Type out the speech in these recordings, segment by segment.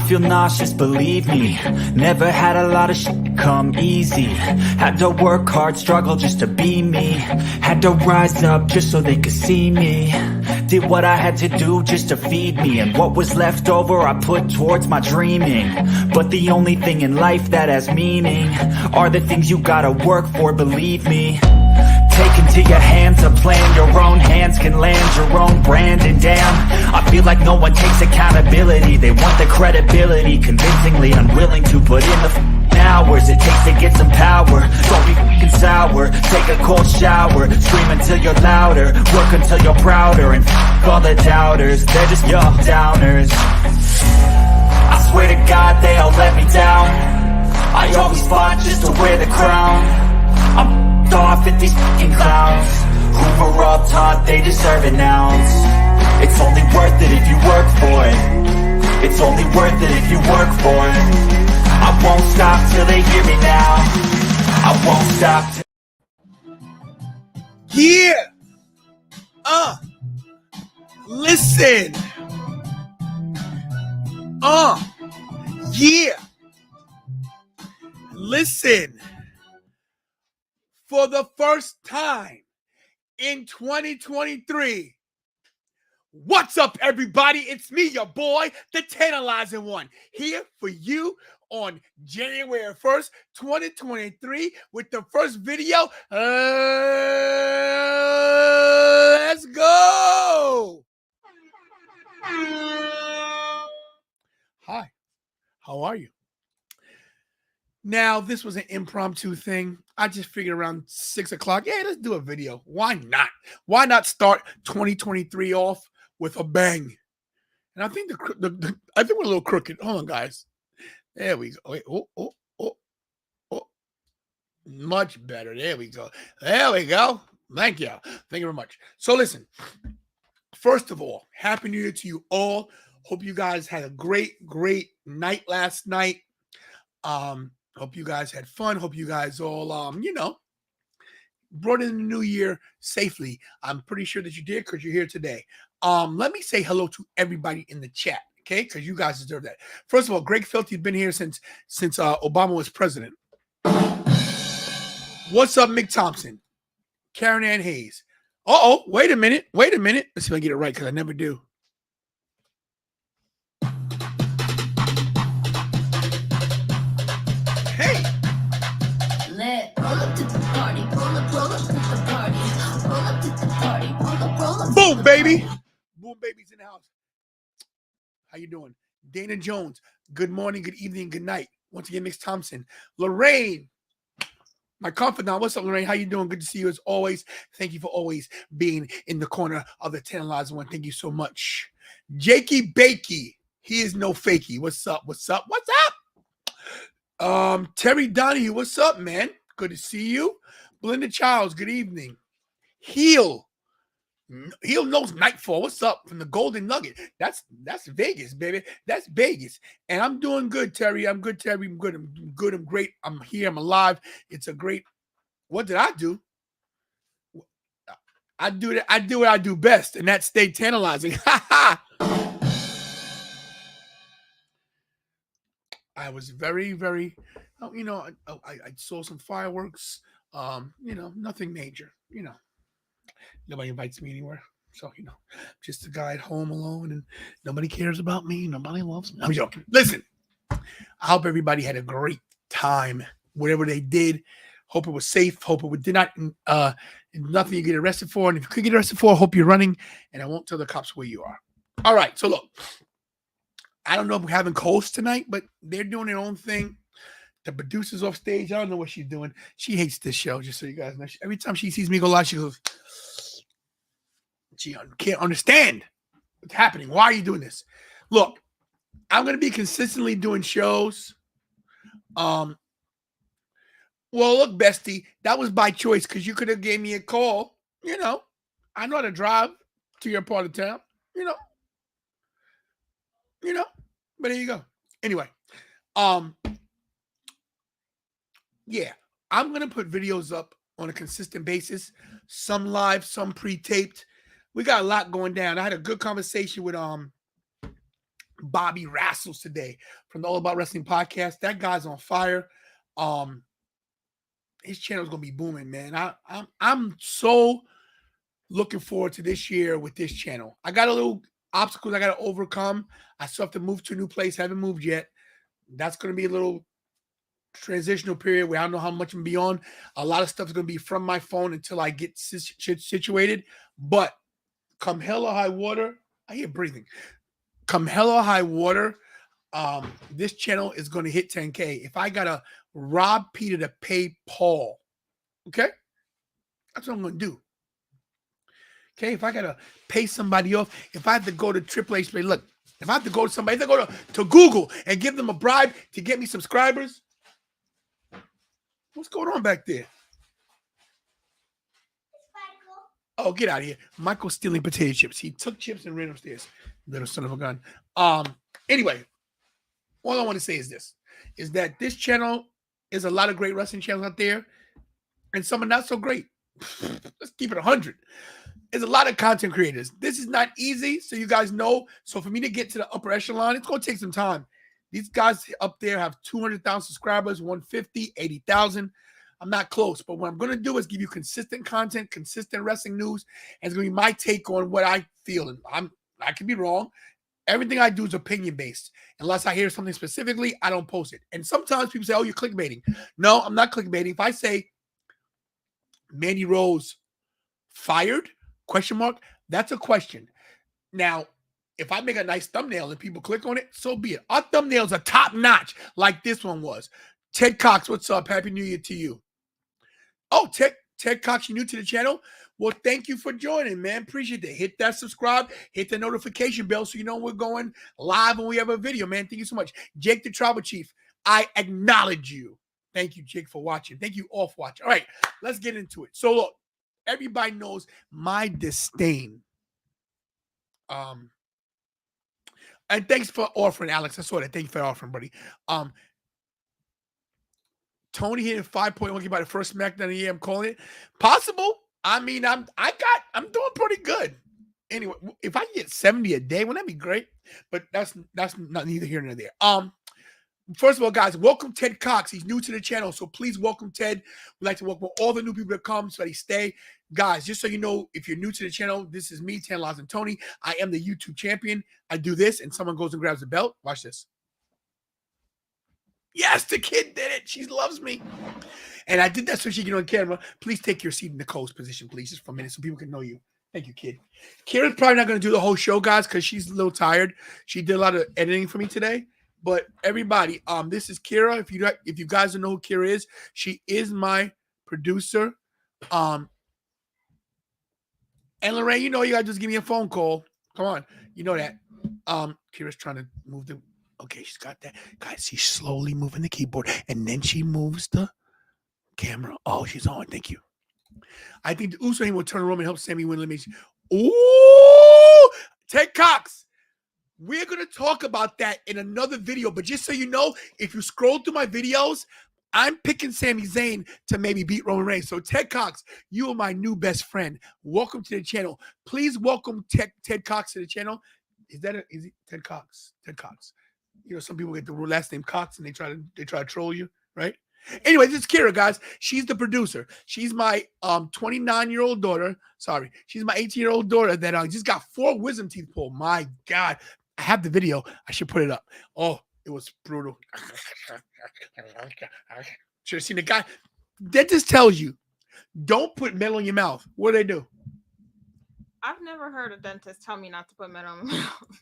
feel nauseous, believe me. Never had a lot of shit come easy. Had to work hard, struggle just to be me. Had to rise up just so they could see me. Did what I had to do just to feed me. And what was left over I put towards my dreaming. But the only thing in life that has meaning are the things you gotta work for, believe me. Take into your hands a plan. Your own hands can land your own brand. And damn, I feel like no one takes accountability. They want the credibility, convincingly unwilling to put in the hours it takes to get some power. Don't be f***ing sour. Take a cold shower. Scream until you're louder. Work until you're prouder. And f*** all the doubters, they're just your downers. I swear to God they all let me down. I always fought just to wear the crown. I'm off at these fucking clowns who were all taught they deserve an ounce. It's only worth it if you work for it. It's only worth it if you work for it. I won't stop till they hear me now. I won't stop till... Yeah. Listen. Yeah. Listen. For the first time in 2023, what's up, everybody? It's me, your boy, the Tantalizing One, here for you on January 1st, 2023, with the first video. Let's go! Hi, how are you? Now, this was an impromptu thing. I just figured around 6 o'clock, yeah, let's do a video. Why not? Why not start 2023 off with a bang? And I think I think we're a little crooked. Hold on, guys. There we go. Wait, oh. Much better. There we go. There we go. Thank you. Thank you very much. So listen, first of all, Happy New Year to you all. Hope you guys had a great night last night. Hope you guys had fun. Hope you guys all, brought in the new year safely. I'm pretty sure that you did because you're here today. Let me say hello to everybody in the chat, okay? Because you guys deserve that. First of all, Greg Felty's been here since Obama was president. What's up, Mick Thompson? Karen Ann Hayes. Uh-oh, wait a minute. Let's see if I get it right because I never do. Hey. Pull up to the party, pull up to the party, pull up to the party, pull up. Boom, baby. Boom, baby's in the house. How you doing? Dana Jones, good morning, good evening, good night. Once again, Mick Thompson. Lorraine, my confidant. What's up, Lorraine? How you doing? Good to see you as always. Thank you for always being in the corner of the Tantalizing One. Thank you so much. Jakey Bakey, he is no fakey. What's up? Terry Donahue, what's up, man? Good to see you. Belinda Childs, good evening. Heel knows Nightfall. What's up from the Golden Nugget? That's Vegas, baby. That's Vegas. And I'm doing good, Terry. I'm good, Terry. I'm good. I'm great. I'm here. I'm alive. It's a great. What did I do? I do what I do best, and that's stay tantalizing. I was very, I saw some fireworks. Nothing major. Nobody invites me anywhere. So, just a guy at home alone, and nobody cares about me. Nobody loves me. I'm joking. Listen, I hope everybody had a great time, whatever they did. Hope it was safe. Hope it did not, nothing you get arrested for. And if you could get arrested for, I hope you're running, and I won't tell the cops where you are. All right. So, look, I don't know if we're having co-hosts tonight, but they're doing their own thing. The producer's off stage. I don't know what she's doing. She hates this show, just so you guys know. Every time she sees me go live, she goes, she can't understand what's happening. Why are you doing this? Look, I'm going to be consistently doing shows. Well, look, bestie, that was by choice because you could have gave me a call. I know how to drive to your part of town. But there you go. Anyway, yeah, I'm going to put videos up on a consistent basis, some live, some pre-taped. We got a lot going down. I had a good conversation with Bobby Rassles today from the All About Wrestling podcast. That guy's on fire. His channel's gonna be booming, man. I'm so looking forward to this year with this channel. I got a little obstacles I got to overcome. I still have to move to a new place. Haven't moved yet. That's going to be a little transitional period where I don't know how much I'm beyond. A lot of stuff is going to be from my phone until I get situated. But come hell or high water, I hear breathing. Come hell or high water, this channel is going to hit 10K. If I got to rob Peter to pay Paul, okay? That's what I'm going to do. Okay, if I gotta pay somebody off, if I have to go to Triple H, look, if I have to go to somebody, if I go to Google and give them a bribe to get me subscribers, what's going on back there? Oh, get out of here. Michael's stealing potato chips. He took chips and ran upstairs. Little son of a gun. Anyway, all I want to say is this, is that this channel is a lot of great wrestling channels out there and some are not so great. Let's keep it 100. There's a lot of content creators. This is not easy, so you guys know. So for me to get to the upper echelon, it's going to take some time. These guys up there have 200,000 subscribers, 150, 80,000. I'm not close, but what I'm going to do is give you consistent content, consistent wrestling news, and it's going to be my take on what I feel. And I can be wrong. Everything I do is opinion-based. Unless I hear something specifically, I don't post it. And sometimes people say, oh, you're clickbaiting. No, I'm not clickbaiting. If I say Mandy Rose fired, ? That's a question. Now, if I make a nice thumbnail and people click on it, so be it. Our thumbnails are top notch, like this one was. Ted Cox, what's up? Happy New Year to you. Oh, Ted Cox, you new to the channel? Well, thank you for joining, man. Appreciate it. Hit that subscribe, hit the notification bell so you know we're going live when we have a video, man. Thank you so much. Jake the Tribal Chief, I acknowledge you. Thank you, Jake, for watching. Thank you all for watching. All right, let's get into it. So, look. Everybody knows my disdain. And thanks for offering, Alex. I saw that. Thank you for offering, buddy. Tony hitting 5.1 by the first SmackDown of the year. I'm calling it possible. I mean, I'm doing pretty good. Anyway, if I get 70 a day, wouldn't that be great? But that's not neither here nor there. First of all, guys, welcome Ted Cox. He's new to the channel, so please welcome Ted. We'd like to welcome all the new people that come so that he stay. Guys, just so you know, if you're new to the channel, this is me, Tan Laws and Tony. I am the YouTube champion. I do this, and someone goes and grabs the belt. Watch this. Yes, the kid did it. She loves me. And I did that so she can get on camera. Please take your seat in Nicole's position, please, just for a minute so people can know you. Thank you, kid. Kira's probably not going to do the whole show, guys, because she's a little tired. She did a lot of editing for me today. But everybody, this is Kira. If you guys don't know who Kira is, she is my producer. And Lorraine, you know you gotta just give me a phone call. Come on, you know that. Kira's trying to move the. Okay, she's got that. Guys, she's slowly moving the keyboard, and then she moves the camera. Oh, she's on. Thank you. I think the Uso will turn around and help Sammy win elimination. Ooh, Ted Cox. We're going to talk about that in another video, but just so you know, if you scroll through my videos, I'm picking Sami Zayn to maybe beat Roman Reigns. So Ted Cox, you are my new best friend. Welcome to the channel. Please welcome Ted Cox to the channel. Is it Ted Cox? Ted Cox. You know, some people get the last name Cox and they try to troll you, right? Anyway, this is Kira, guys. She's the producer. She's my 29-year-old daughter. Sorry, she's my 18-year-old daughter that just got 4 wisdom teeth pulled. My God. I have the video. I should put it up. Oh, it was brutal. Should have seen the guy. That just tells you, don't put metal in your mouth. What do they do? I've never heard a dentist tell me not to put metal in my mouth.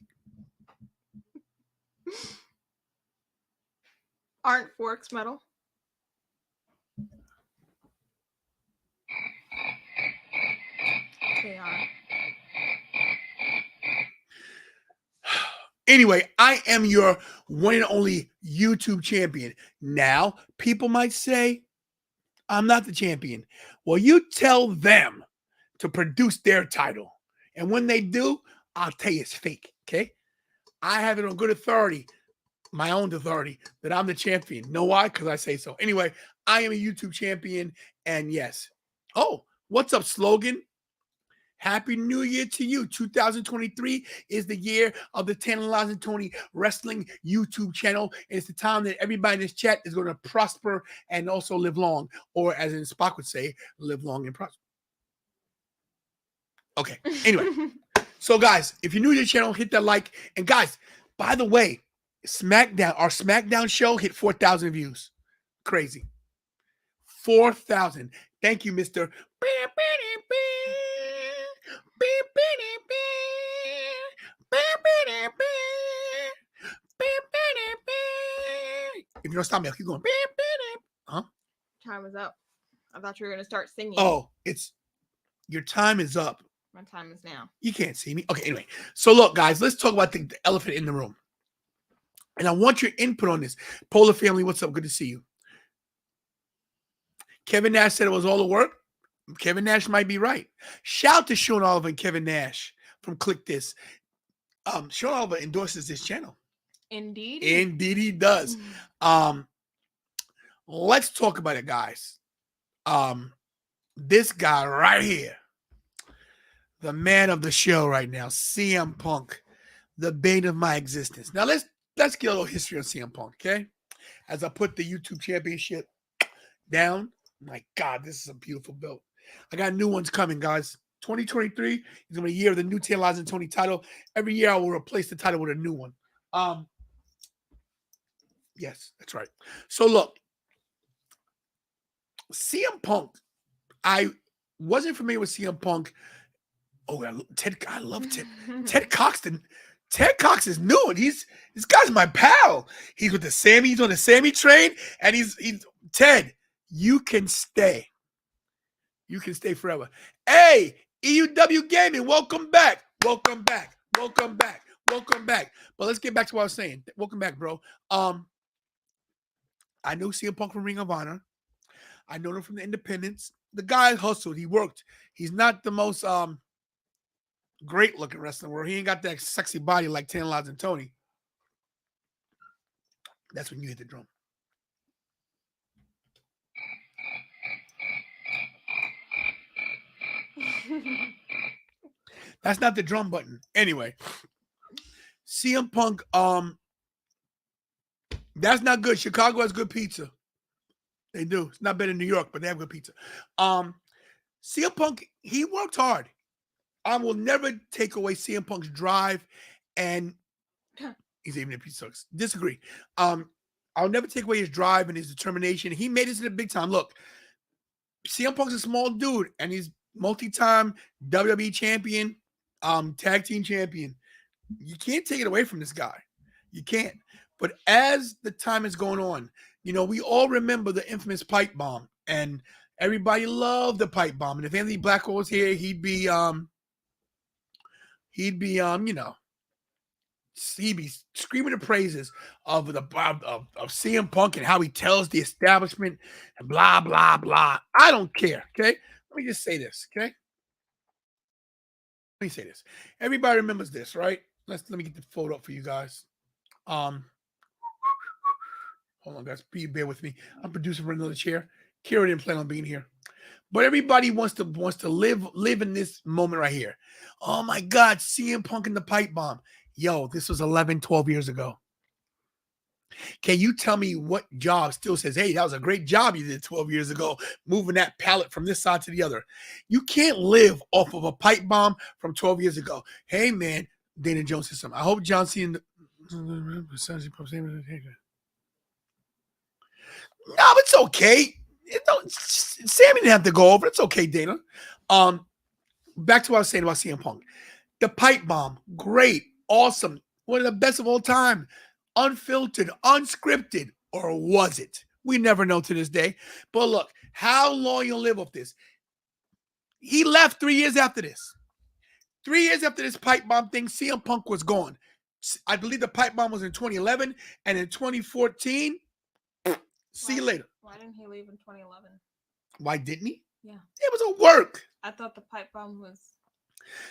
Aren't forks metal? They are. Anyway, I am your one and only YouTube champion. Now, people might say, I'm not the champion. Well, you tell them to produce their title. And when they do, I'll tell you it's fake, okay? I have it on good authority, my own authority, that I'm the champion. Know why? Because I say so. Anyway, I am a YouTube champion, and yes. Oh, what's up, Slogan? Happy New Year to you. 2023 is the year of the Tantalizing Tony Wrestling YouTube channel. And it's the time that everybody in this chat is going to prosper and also live long. Or as in Spock would say, live long and prosper. Okay. Anyway. So, guys, if you're new to the channel, hit that like. And, guys, by the way, our SmackDown show hit 4,000 views. Crazy. 4,000. Thank you, Mr. If you don't stop me, I'll keep going. Huh? Time is up. I thought you were gonna start singing. Oh, your time is up. My time is now. You can't see me. Okay, anyway. So look, guys, let's talk about the elephant in the room. And I want your input on this. Polar family, what's up? Good to see you. Kevin Nash said it was all the work. Kevin Nash might be right. Shout out to Sean Oliver and Kevin Nash from Click This. Sean Oliver endorses this channel. Indeed. Indeed he does. Let's talk about it, guys. This guy right here, the man of the show right now, CM Punk, the bane of my existence. Now let's get a little history on CM Punk, okay? As I put the YouTube championship down, my God, this is a beautiful belt. I got new ones coming, guys. 2023 is going to be a year of the new Tantalizing Tony title. Every year I will replace the title with a new one. Yes, that's right. So look, CM Punk, I wasn't familiar with CM Punk. Oh, I love Ted. Ted Coxton. Ted Cox is new, and this guy's my pal. He's with the Sammy. He's on the Sammy train, and he's Ted. You can stay. You can stay forever. Hey, EUW Gaming, welcome back. Welcome back. Welcome back. Welcome back. But let's get back to what I was saying. Welcome back, bro. I know CM Punk from Ring of Honor. I know him from the Independents. The guy hustled. He worked. He's not the most great looking wrestler where he ain't got that sexy body like Tantalizing Tony. That's when you hit the drum. That's not the drum button. Anyway, CM Punk, that's not good. Chicago has good pizza. They do. It's not better than New York, but they have good pizza. CM Punk, he worked hard. I will never take away CM Punk's drive, and he's even if he sucks. Disagree. I'll never take away his drive and his determination. He made it to the big time. Look, CM Punk's a small dude, and he's multi-time WWE champion, tag team champion. You can't take it away from this guy. You can't. But as the time is going on, you know, we all remember the infamous pipe bomb, and everybody loved the pipe bomb. And if Anthony Blackwell was here, he'd be screaming the praises of CM Punk and how he tells the establishment and blah blah blah. I don't care. Okay, let me just say this. Okay, let me say this. Everybody remembers this, right? Let me get the photo up for you guys. Hold on, guys. Bear with me. I'm producing for another chair. Kira didn't plan on being here. But everybody wants to live in this moment right here. Oh my God, CM Punk and the pipe bomb. Yo, this was 11, 12 years ago. Can you tell me what job still says, hey, that was a great job you did 12 years ago, moving that pallet from this side to the other? You can't live off of a pipe bomb from 12 years ago. Hey, man, Dana Jones said something. I hope John Cena. No, it's okay. Sammy didn't have to go over. It's okay, Dana. Back to what I was saying about CM Punk. The pipe bomb, great, awesome, one of the best of all time. Unfiltered, unscripted, or was it? We never know to this day. But look, how long you'll live off this? He left 3 years after this. 3 years after this pipe bomb thing, CM Punk was gone. I believe the pipe bomb was in 2011, and in 2014, see you later. Why didn't he leave in 2011? Why didn't he? Yeah. It was a work. I thought the pipe bomb was...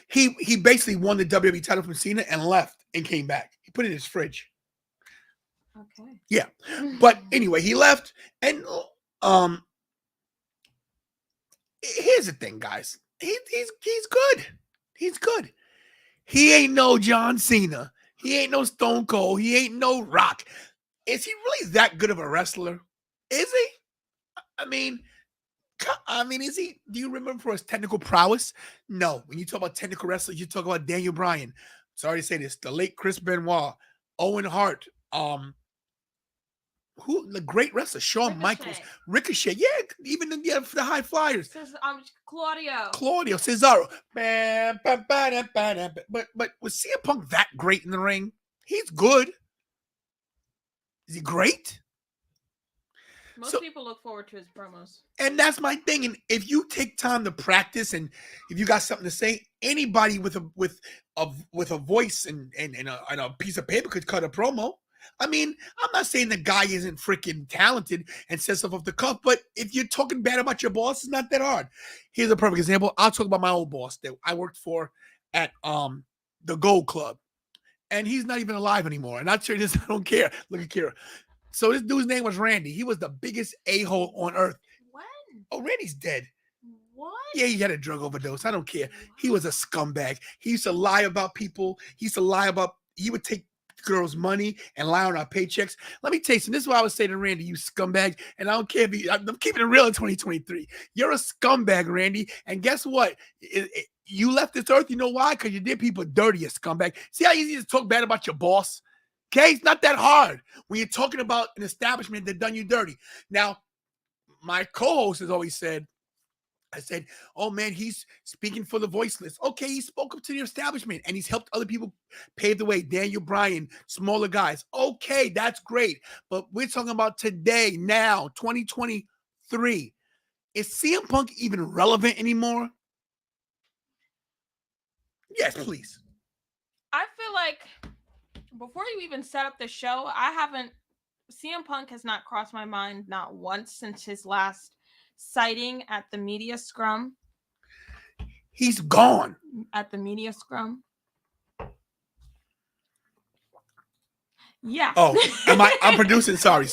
He basically won the WWE title from Cena and left and came back. He put it in his fridge. Okay. Yeah. But anyway, he left. And here's the thing, guys. He's good. He's good. He ain't no John Cena. He ain't no Stone Cold. He ain't no Rock. Is he really that good of a wrestler? Is he? I mean, is he? Do you remember for his technical prowess? No. When you talk about technical wrestlers, you talk about Daniel Bryan. Sorry to say this, the late Chris Benoit, Owen Hart, who the great wrestler, Shawn Michaels, Ricochet, yeah, even the high flyers. Claudio, Cesaro. But was CM Punk that great in the ring? He's good. Is he great? Most people look forward to his promos. And that's my thing. And if you take time to practice and if you got something to say, anybody with a voice and a piece of paper could cut a promo. I mean, I'm not saying the guy isn't freaking talented and says stuff off the cuff, but if you're talking bad about your boss, it's not that hard. Here's a perfect example. I'll talk about my old boss that I worked for at the Gold Club. And he's not even alive anymore. And I'll tell you this, I don't care. Look at Kira. So this dude's name was Randy. He was the biggest a-hole on earth. When? Oh, Randy's dead. What? Yeah, he had a drug overdose. I don't care. He was a scumbag. He used to lie about people. He would take girls' money and lie on our paychecks. Let me tell you something. This is what I would say to Randy, you scumbag. And I don't care if I'm keeping it real in 2023. You're a scumbag, Randy. And guess what? You left this earth. You know why? Because you did people dirty, you scumbag. See how easy it is to talk bad about your boss? Okay, it's not that hard when you're talking about an establishment that done you dirty. Now, my co-host has always said, I said, oh man, he's speaking for the voiceless. Okay, he spoke up to the establishment and he's helped other people pave the way. Daniel Bryan, smaller guys. Okay, that's great. But we're talking about today, now, 2023. Is CM Punk even relevant anymore? Yes, please. I feel like before you even set up the show, CM Punk has not crossed my mind not once since his last sighting at the media scrum. He's gone. At the media scrum. Yeah. Oh, I'm producing. Sorry.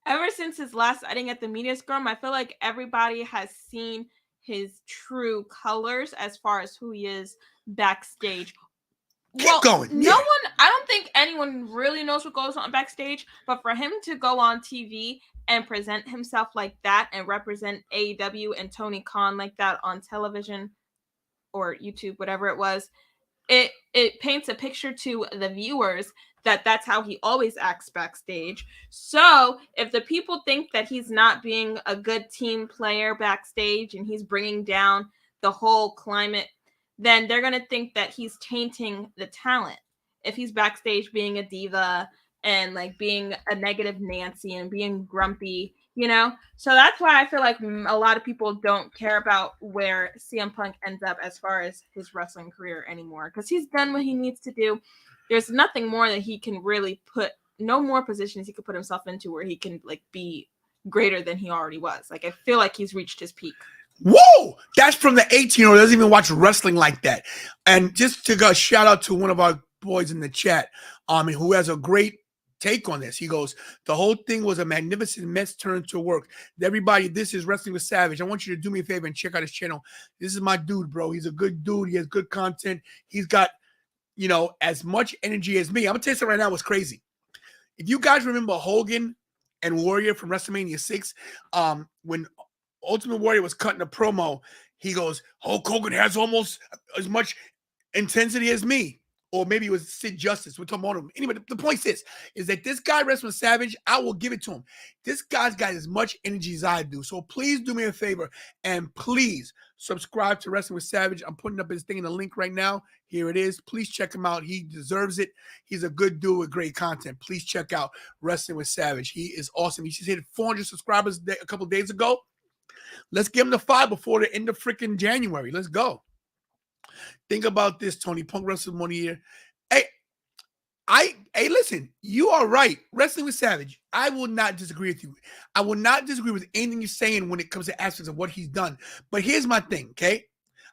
Ever since his last sighting at the media scrum, I feel like everybody has seen his true colors as far as who he is backstage. Keep going. No one, I don't think anyone really knows what goes on backstage, but for him to go on TV and present himself like that and represent AEW and Tony Khan like that on television or YouTube, whatever it was, it paints a picture to the viewers that that's how he always acts backstage. So if the people think that he's not being a good team player backstage and he's bringing down the whole climate, then they're going to think that he's tainting the talent. If he's backstage being a diva and like being a negative Nancy and being grumpy, you know? So that's why I feel like a lot of people don't care about where CM Punk ends up as far as his wrestling career anymore, because he's done what he needs to do. There's nothing more that he can really no more positions he could put himself into where he can like be greater than he already was. Like, I feel like he's reached his peak. Whoa! That's from the 18-year-old who doesn't even watch wrestling like that. And just to go shout out to one of our boys in the chat, who has a great take on this. He goes, the whole thing was a magnificent mess turned to work. Everybody, this is Wrestling with Savage. I want you to do me a favor and check out his channel. This is my dude, bro. He's a good dude. He has good content. He's got, as much energy as me. I'm going to tell you something right now. What's crazy. If you guys remember Hogan and Warrior from WrestleMania 6, when Ultimate Warrior was cutting a promo, he goes, Hulk Hogan has almost as much intensity as me. Or maybe it was Sid Justice. We're talking about him. Anyway, the point is that this guy, Wrestling Savage, I will give it to him. This guy's got as much energy as I do. So please do me a favor and please subscribe to Wrestling with Savage. I'm putting up his thing in the link right now. Here it is. Please check him out. He deserves it. He's a good dude with great content. Please check out Wrestling with Savage. He is awesome. He just hit 400 subscribers a couple days ago. Let's give him the 5 before the end of freaking January. Let's go. Think about this, Tony. Punk wrestled 1 year. Hey, listen, you are right. Wrestling with Savage, I will not disagree with you. I will not disagree with anything you're saying when it comes to aspects of what he's done. But here's my thing, okay?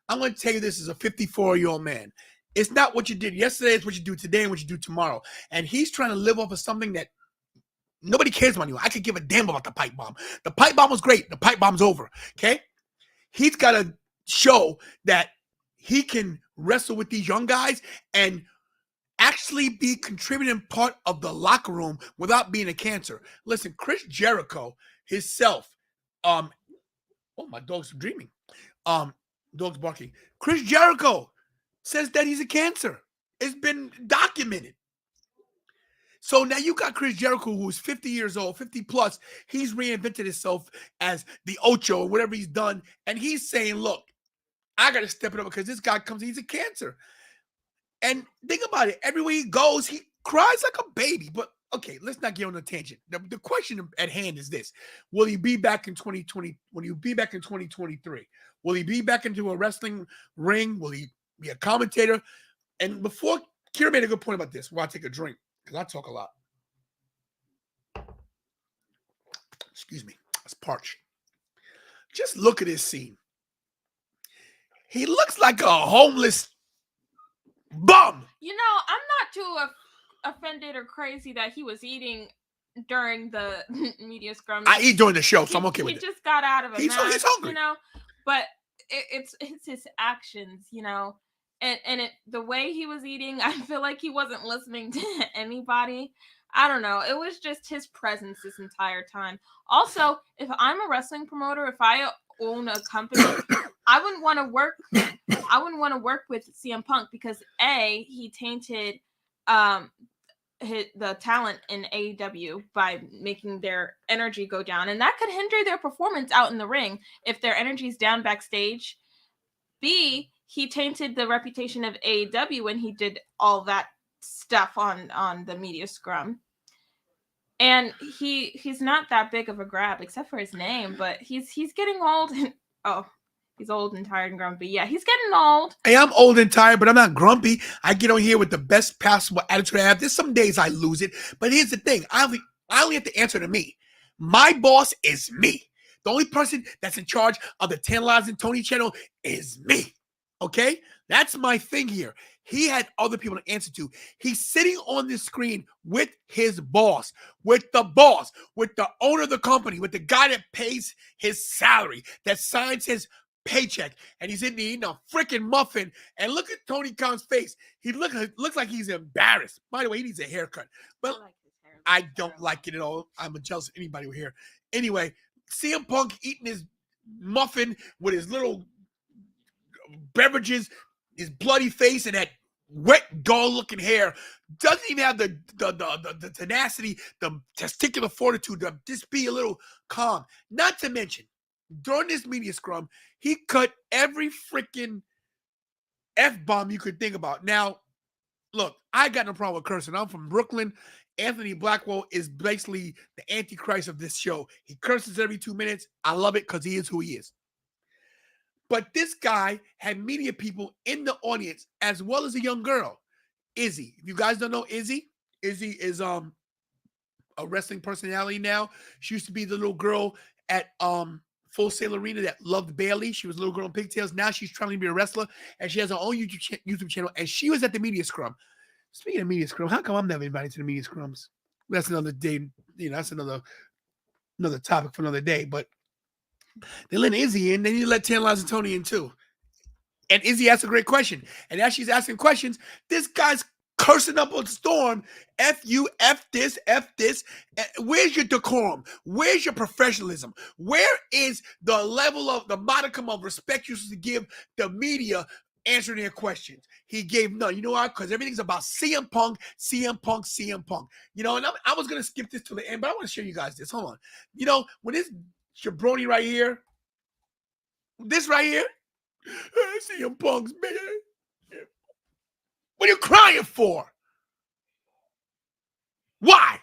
I'm going to tell you this as a 54-year-old man. It's not what you did yesterday. It's what you do today and what you do tomorrow. And he's trying to live off of something that nobody cares about anymore. I could give a damn about the pipe bomb. The pipe bomb was great. The pipe bomb's over, okay? he's got to show that he can wrestle with these young guys and actually be contributing part of the locker room without being a cancer. Listen, Chris Jericho himself, oh, my dog's dreaming. Dog's barking. Chris Jericho says that he's a cancer. It's been documented. So now you got Chris Jericho, who's 50 years old, 50 plus. He's reinvented himself as the Ocho or whatever he's done. And he's saying, look, I got to step it up because this guy comes, he's a cancer. And think about it. Everywhere he goes, he cries like a baby. But okay, let's not get on a tangent. The question at hand is this. Will he be back in 2020? Will he be back in 2023? Will he be back into a wrestling ring? Will he be a commentator? And before, Kira made a good point about this. While I take a drink, because I talk a lot. Excuse me. It's parched. Just look at this scene. He looks like a homeless bum. You know, I'm not too offended or crazy that he was eating during the media scrum. I eat during the show, so I'm okay with it. He just got out of a He's match, hungry. you know. But it's his actions, you know. And the way he was eating, I feel like he wasn't listening to anybody. I don't know. It was just his presence this entire time. Also, if I'm a wrestling promoter, if I own a company, I wouldn't want to work with CM Punk because A, he tainted the talent in AEW by making their energy go down, and that could hinder their performance out in the ring if their energy's down backstage. B, he tainted the reputation of AEW when he did all that stuff on the media scrum. And he's not that big of a grab, except for his name, but he's getting old. He's old and tired and grumpy. Yeah, he's getting old. Hey, I'm old and tired, but I'm not grumpy. I get on here with the best possible attitude I have. There's some days I lose it, but here's the thing. I only have to answer to me. My boss is me. The only person that's in charge of the 10 Lives and Tony channel is me. Okay? That's my thing here. He had other people to answer to. He's sitting on the screen with his boss, with the owner of the company, with the guy that pays his salary, that signs his paycheck, and he's in there eating a freaking muffin. And look at Tony Khan's face. He looks like he's embarrassed. By the way, he needs a haircut. But I don't like it at all. I'm jealous of anybody with hair. Anyway, CM Punk eating his muffin with his little beverages, his bloody face, and that wet, dull-looking hair, doesn't even have the tenacity, the testicular fortitude to just be a little calm. Not to mention, during this media scrum, he cut every freaking F-bomb you could think about. Now, look, I got no problem with cursing. I'm from Brooklyn. Anthony Blackwell is basically the antichrist of this show. He curses every 2 minutes. I love it because he is who he is. But this guy had media people in the audience as well as a young girl, Izzy. If you guys don't know Izzy is a wrestling personality now. She used to be the little girl at Full Sail Arena that loved Bailey. She was a little girl in pigtails. Now she's trying to be a wrestler, and she has her own YouTube channel, and she was at the media scrum. Speaking of media scrum, how come I'm never invited to the media scrums? That's another day. You know, that's another topic for another day, but they let Izzy in, then you let 10 Lives and Tony in too. And Izzy asked a great question. And as she's asking questions, this guy's cursing up a storm. F you, F this, F this. Where's your decorum? Where's your professionalism? Where is the level of the modicum of respect you're supposed to give the media answering their questions? He gave none. You know why? Because everything's about CM Punk, CM Punk, CM Punk. You know, and I was going to skip this to the end, but I want to show you guys this. Hold on. You know, when this jabroni right here, this right here, CM Punk's man. What are you crying for? Why?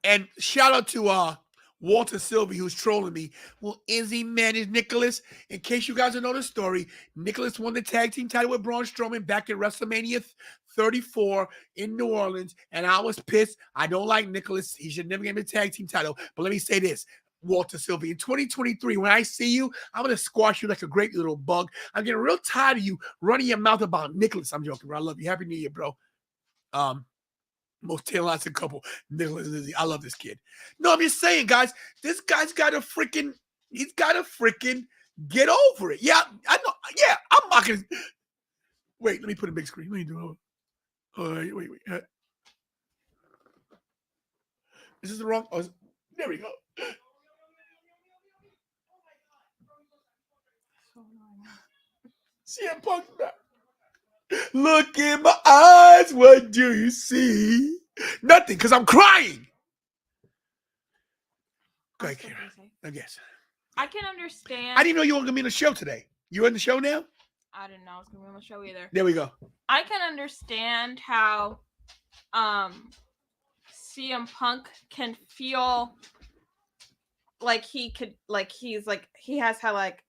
And shout out to Walter Sylvie, who's trolling me. Well, Izzy managed Nicholas. In case you guys don't know the story, Nicholas won the tag team title with Braun Strowman back at WrestleMania 34 in New Orleans, and I was pissed. I don't like Nicholas. He should never get the tag team title. But let me say this. Walter Sylvie, in 2023, when I see you, I'm going to squash you like a great little bug. I'm getting real tired of you running your mouth about Nicholas. I'm joking, bro. I love you. Happy New Year, bro. Most talented couple, Nicholas and Izzy. I love this kid. No, I'm just saying, guys, this guy's got a freaking, Get over it. Yeah, I know. Yeah, I'm not gonna. Wait, let me put a big screen. Let me do it. Oh, wait. Is this the wrong? Oh, there we go. CM Punk's back. Look in my eyes. What do you see? Nothing, because I'm crying. Go ahead, Kira. I guess. I can understand. I didn't know you were going to be on the show today. You on the show now? I didn't know I was going to be on the show either. There we go. I can understand how CM Punk can feel like he could, like he's like, he has how like,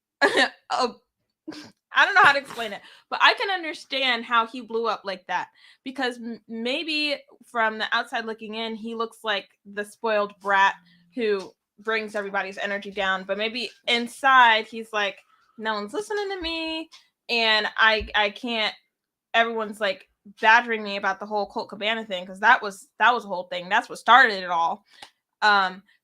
I don't know how to explain it, but I can understand how he blew up like that, because maybe from the outside looking in, he looks like the spoiled brat who brings everybody's energy down, but maybe inside he's like, no one's listening to me, and I can't, everyone's like badgering me about the whole Colt Cabana thing, because that was a whole thing. That's what started it all.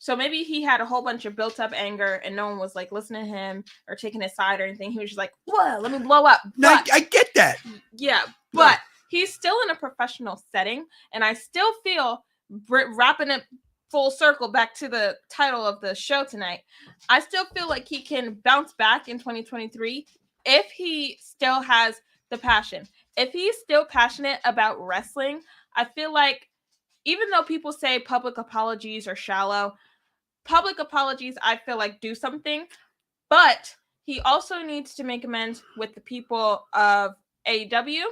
So maybe he had a whole bunch of built up anger and no one was like listening to him or taking his side or anything. He was just like, "Whoa, let me blow up." No, I get that. Yeah, but he's still in a professional setting, and I still feel, wrapping it full circle back to the title of the show tonight, I still feel like he can bounce back in 2023 if he still has the passion. If he's still passionate about wrestling, I feel like, even though people say public apologies are shallow, public apologies, I feel like, do something. But he also needs to make amends with the people of AEW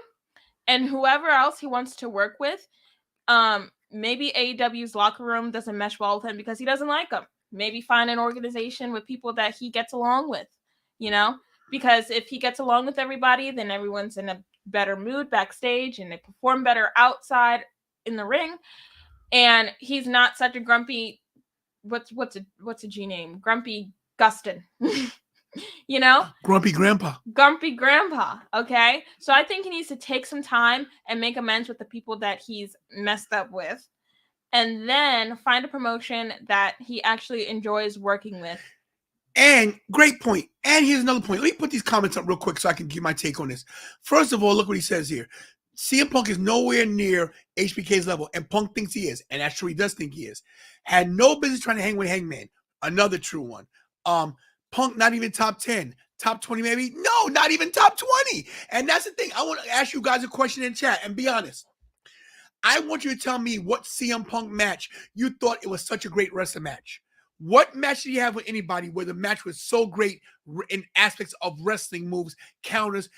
and whoever else he wants to work with. Maybe AEW's locker room doesn't mesh well with him because he doesn't like them. Maybe find an organization with people that he gets along with, because if he gets along with everybody, then everyone's in a better mood backstage and they perform better outside in the ring, and he's not such a grumpy, what's a G name, Grumpy Gustin. Grumpy Grandpa. Okay, so I think he needs to take some time and make amends with the people that he's messed up with, and then find a promotion that he actually enjoys working with. And great point. And here's another point. Let me put these comments up real quick so I can give my take on this. First of all, look what he says here. CM Punk is nowhere near HBK's level, and Punk thinks he is, and that's true. He does think he is. Had no business trying to hang with Hangman. Another true one. Punk not even top 10, top 20 maybe. No, not even top 20. And that's the thing. I want to ask you guys a question in chat and be honest. I want you to tell me what CM Punk match you thought it was such a great wrestling match. What match did you have with anybody where the match was so great in aspects of wrestling moves, counters?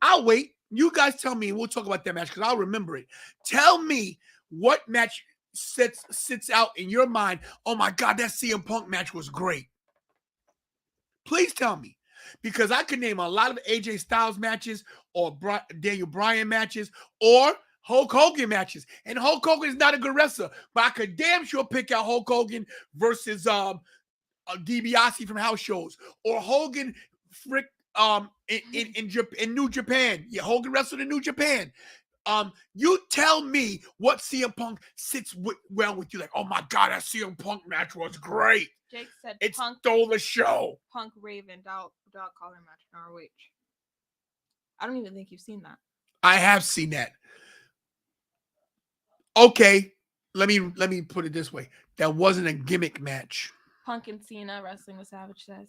I'll wait. You guys tell me, and we'll talk about that match because I'll remember it. Tell me what match sits out in your mind. Oh my God, that CM Punk match was great. Please tell me, because I could name a lot of AJ Styles matches or Daniel Bryan matches or Hulk Hogan matches. And Hulk Hogan is not a good wrestler, but I could damn sure pick out Hulk Hogan versus DiBiase from house shows, or Hogan in New Japan. Yeah, Hogan wrestled in New Japan. You tell me what CM Punk sits well with you. Like, oh my God, that CM Punk match was great. Jake said it Punk stole the show. Punk Raven dog collar match in ROH. I don't even think you've seen that. I have seen that. Okay, let me put it this way. That wasn't a gimmick match. Punk and Cena wrestling with Savage says.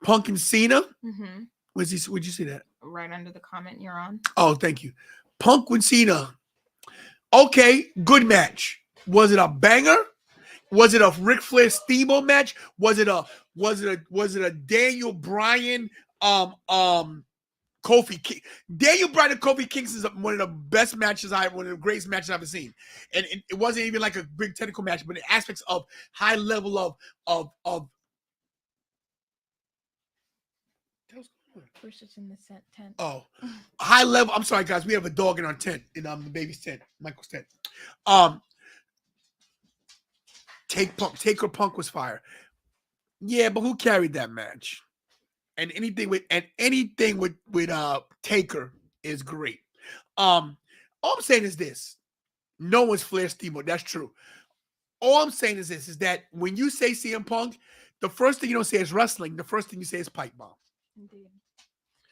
Punk and Cena? Mm-hmm. Would you see that? Right under the comment you're on. Oh, thank you. Punk with Cena. Okay, good match. Was it a banger? Was it a Ric Flair Steamboat match? Was it a Daniel Bryan Kofi King? Daniel Bryan and Kofi Kingston is one of the best matches one of the greatest matches I've ever seen. And it wasn't even like a big technical match, but in aspects of high level of we're just in the tent. Oh, high level. I'm sorry, guys. We have a dog in our tent, in the baby's tent, Michael's tent. Taker Punk was fire. Yeah, but who carried that match? And anything with Taker is great. All I'm saying is this: no one's Flair Steamboat. That's true. All I'm saying is this: is that when you say CM Punk, The first thing you don't say is wrestling. The first thing you say is pipe bomb. Indeed.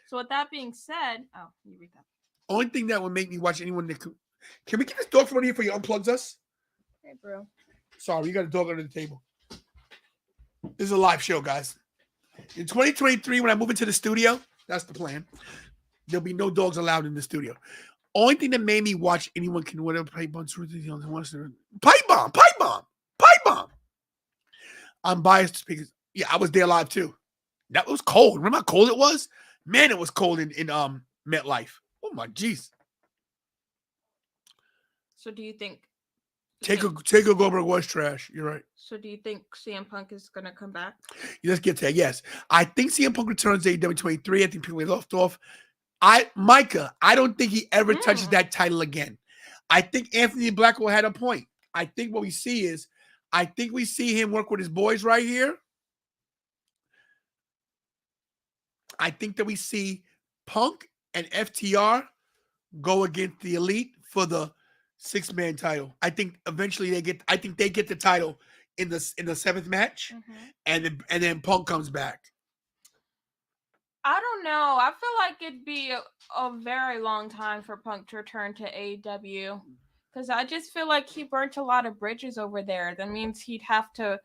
So with that being said, oh, you read that. Only thing that would make me watch anyone that could. Can we get this dog from here before you unplugs us? Hey, bro. Sorry, you got a dog under the table. This is a live show, guys. In 2023, when I move into the studio, that's the plan. There'll be no dogs allowed in the studio. Only thing that made me watch anyone can whatever pipe bomb. Pipe bomb, pipe bomb, pipe bomb. I'm biased because yeah, I was there live too. That was cold. Remember how cold it was? Man, it was cold in MetLife. Oh my jeez. So do you think Taker Goldberg was trash. You're right. So do you think CM Punk is gonna come back? Let's get to that. Yes. I think CM Punk returns to AEW 23. I think people left off. Micah, I don't think he ever touches that title again. I think Anthony Blackwell had a point. I think what we see is, I think we see him work with his boys right here. I think that we see Punk and FTR go against the Elite for the 6-man title. I think eventually they get the title in the 7th match, and then Punk comes back. I don't know. I feel like it'd be a very long time for Punk to return to AEW because I just feel like he burnt a lot of bridges over there. That means he'd have to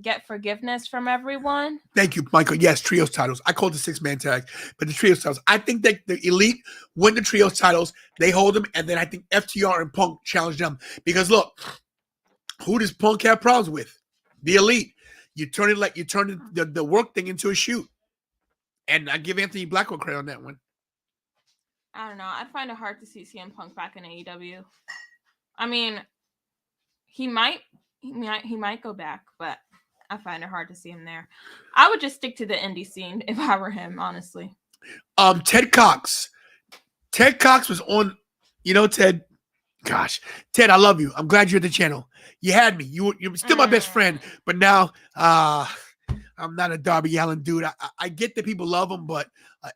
get forgiveness from everyone. Thank you, Michael. Yes, trios titles. I called the 6-man tag, but the trios titles. I think that the Elite win the trios titles. They hold them, and then I think FTR and Punk challenge them. Because look, who does Punk have problems with? The Elite. You turn the work thing into a shoot. And I give Anthony Blackwell credit on that one. I don't know. I'd find it hard to see CM Punk back in AEW. I mean, he might go back, but I find it hard to see him there. I would just stick to the indie scene if I were him, honestly. Ted Cox. Ted Cox was on, Ted. Gosh, Ted, I love you. I'm glad you're at the channel. You had me. You're still my best friend, but now I'm not a Darby Allin dude. I get that people love him, but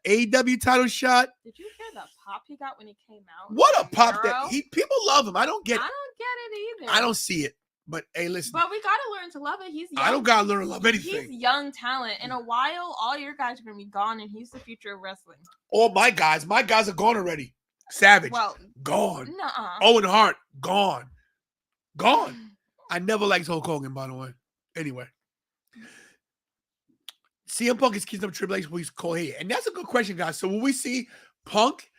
AEW title shot. Did you hear the pop he got when he came out? What a pop that people love him. I don't get it either. I don't see it. But hey, listen. But we gotta learn to love it. He's young. I don't gotta learn to love anything. He's young talent. In a while, all your guys are gonna be gone, and he's the future of wrestling. All my guys are gone already. Savage, gone. Nuh-uh. Owen Hart, gone. I never liked Hulk Hogan, by the way. Anyway. CM Punk is keeping up Triple H, he's called here. And that's a good question, guys. So will we see Punk?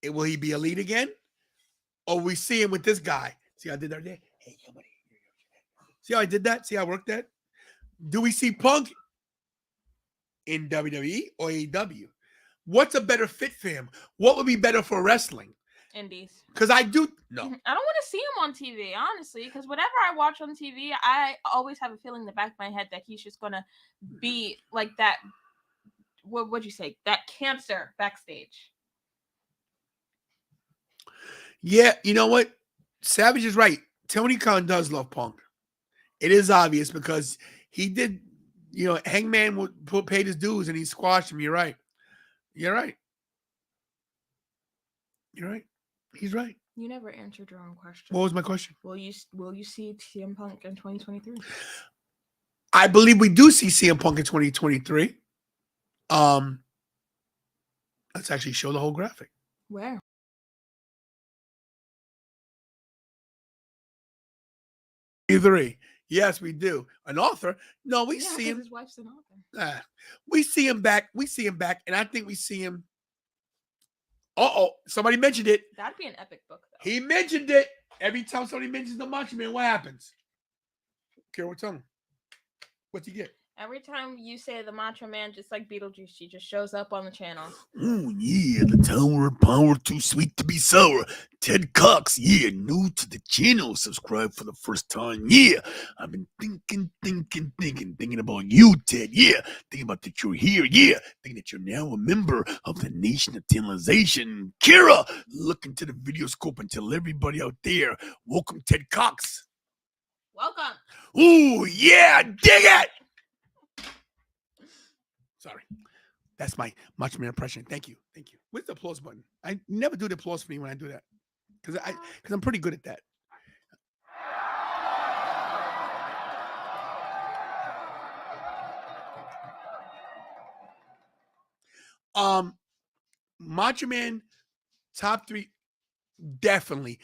Will he be Elite again? Or will we see him with this guy? See how I did that there? Hey, somebody. See how I did that? See how I worked that? Do we see Punk in WWE or AEW? What's a better fit for him? What would be better for wrestling? Indies. Because I don't want to see him on TV, honestly, because whatever I watch on TV, I always have a feeling in the back of my head that he's just going to be like that, what'd you say, that cancer backstage. Yeah, you know what? Savage is right. Tony Khan does love Punk. It is obvious because he did, Hangman paid his dues and he squashed him. You're right. He's right. You never answered your own question. What was my question? Will you see CM Punk in 2023? I believe we do see CM Punk in 2023. Let's actually show the whole graphic. Where? Yes, we do. An author? No, we see him. His wife's an author. We see him back. And I think we see him. Somebody mentioned it. That'd be an epic book, though. He mentioned it. Every time somebody mentions the Macho Man, what happens? Carol, tell him. What's he get? Every time you say the Macho Man, just like Beetlejuice, he just shows up on the channel. Oh, yeah, the Tower of Power, too sweet to be sour. Ted Cox, yeah, new to the channel. Subscribe for the first time, yeah. I've been thinking about you, Ted, yeah. Thinking about that you're here, yeah. Thinking that you're now a member of the Nation of Tantalization. Kira, look into the video scope and tell everybody out there, welcome, Ted Cox. Welcome. Ooh, yeah, dig it. Sorry. That's my Macho Man impression. Thank you. Where's the applause button? I never do the applause for me when I do that. Because I'm pretty good at that. Macho Man, top 3, definitely.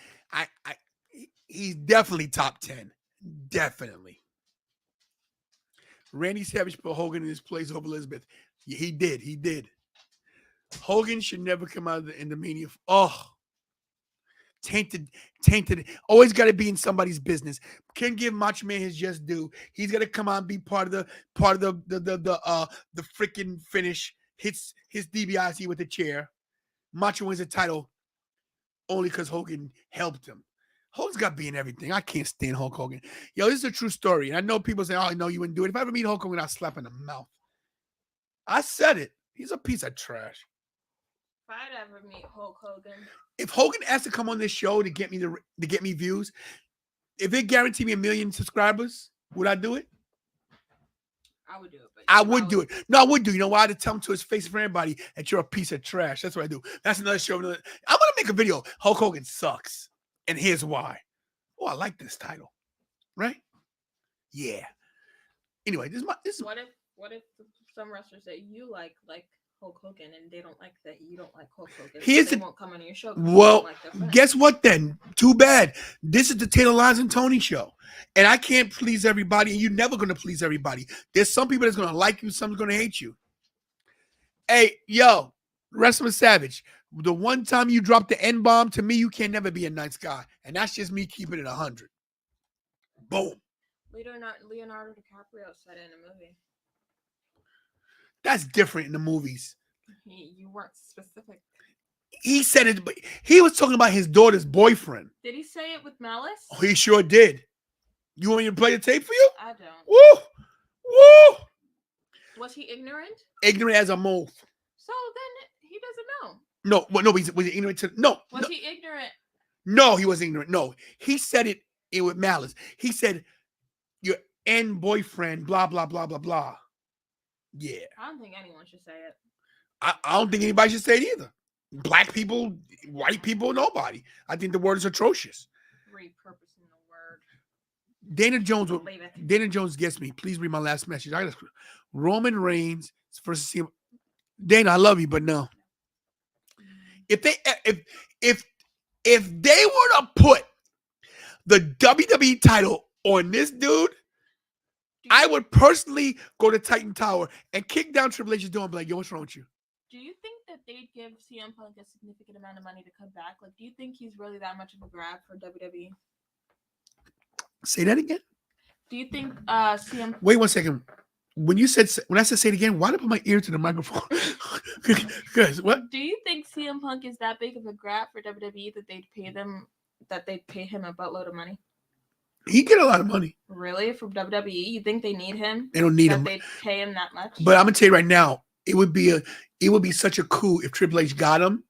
He's definitely top 10. Definitely. Randy Savage put Hogan in his place over Elizabeth. Yeah, he did. He did. Hogan should never come out in the Mania. Oh, tainted. Always got to be in somebody's business. Can't give Macho Man his just due. He's got to come out and be part of the freaking finish. Hits his DiBiase with the chair. Macho wins the title only because Hogan helped him. Hogan's got to be in everything. I can't stand Hulk Hogan. Yo, this is a true story. And I know people say, oh, no, you wouldn't do it. If I ever meet Hulk Hogan, I'll slap him in the mouth. I said it. He's a piece of trash. If I'd ever meet Hulk Hogan. If Hogan has to come on this show to get me views, if it guaranteed me 1 million subscribers, would I do it? I would do it. But I would do it. No, I would do. You know why? To tell him to his face for everybody that you're a piece of trash. That's what I do. That's another show. I'm gonna make a video. Hulk Hogan sucks. And here's why. Oh, I like this title. Right? Yeah. Anyway, this is What if some wrestlers that you like Hulk Hogan and they don't like that you don't like Hulk Hogan? They won't come on your show. Well, guess what then? Too bad. This is the Taylor Lies and Tony show. And I can't please everybody, and you're never going to please everybody. There's some people that's going to like you, some's going to hate you. Hey, yo, Wrestler Savage, the one time you dropped the N-bomb, to me, you can never be a nice guy. And that's just me keeping it 100. Boom. Leonardo DiCaprio said it in a movie. That's different in the movies. You weren't specific. He said it, but he was talking about his daughter's boyfriend. Did he say it with malice? Oh, he sure did. You want me to play the tape for you? I don't. Woo! Woo! Was he ignorant? Ignorant as a mole. So then he doesn't know. No, was he ignorant to no? Was he ignorant? No, he was ignorant. No, he said it with malice. He said your boyfriend, blah blah blah blah blah. Yeah. I don't think anyone should say it. I don't think anybody should say it either. Black people, white people, nobody. I think the word is atrocious. Repurposing the word. Dana Jones gets me. Please read my last message. I got Roman Reigns versus CM. Dana, I love you, but no. If they were to put the WWE title on this dude, I would personally go to Titan Tower and kick down Triple H's door and be like, yo, what's wrong with you? Do you think that they'd give CM Punk a significant amount of money to come back? Like, do you think he's really that much of a grab for WWE? Say that again? Do you think CM... Wait 1 second. When I said say it again, why did I put my ear to the microphone? Guys, what? Do you think CM Punk is that big of a grab for WWE that they'd pay him a boatload of money? He get a lot of money. Really? From WWE? You think they need him? They don't need him. They'd pay him that much? But I'm gonna tell you right now, it would be such a coup if Triple H got him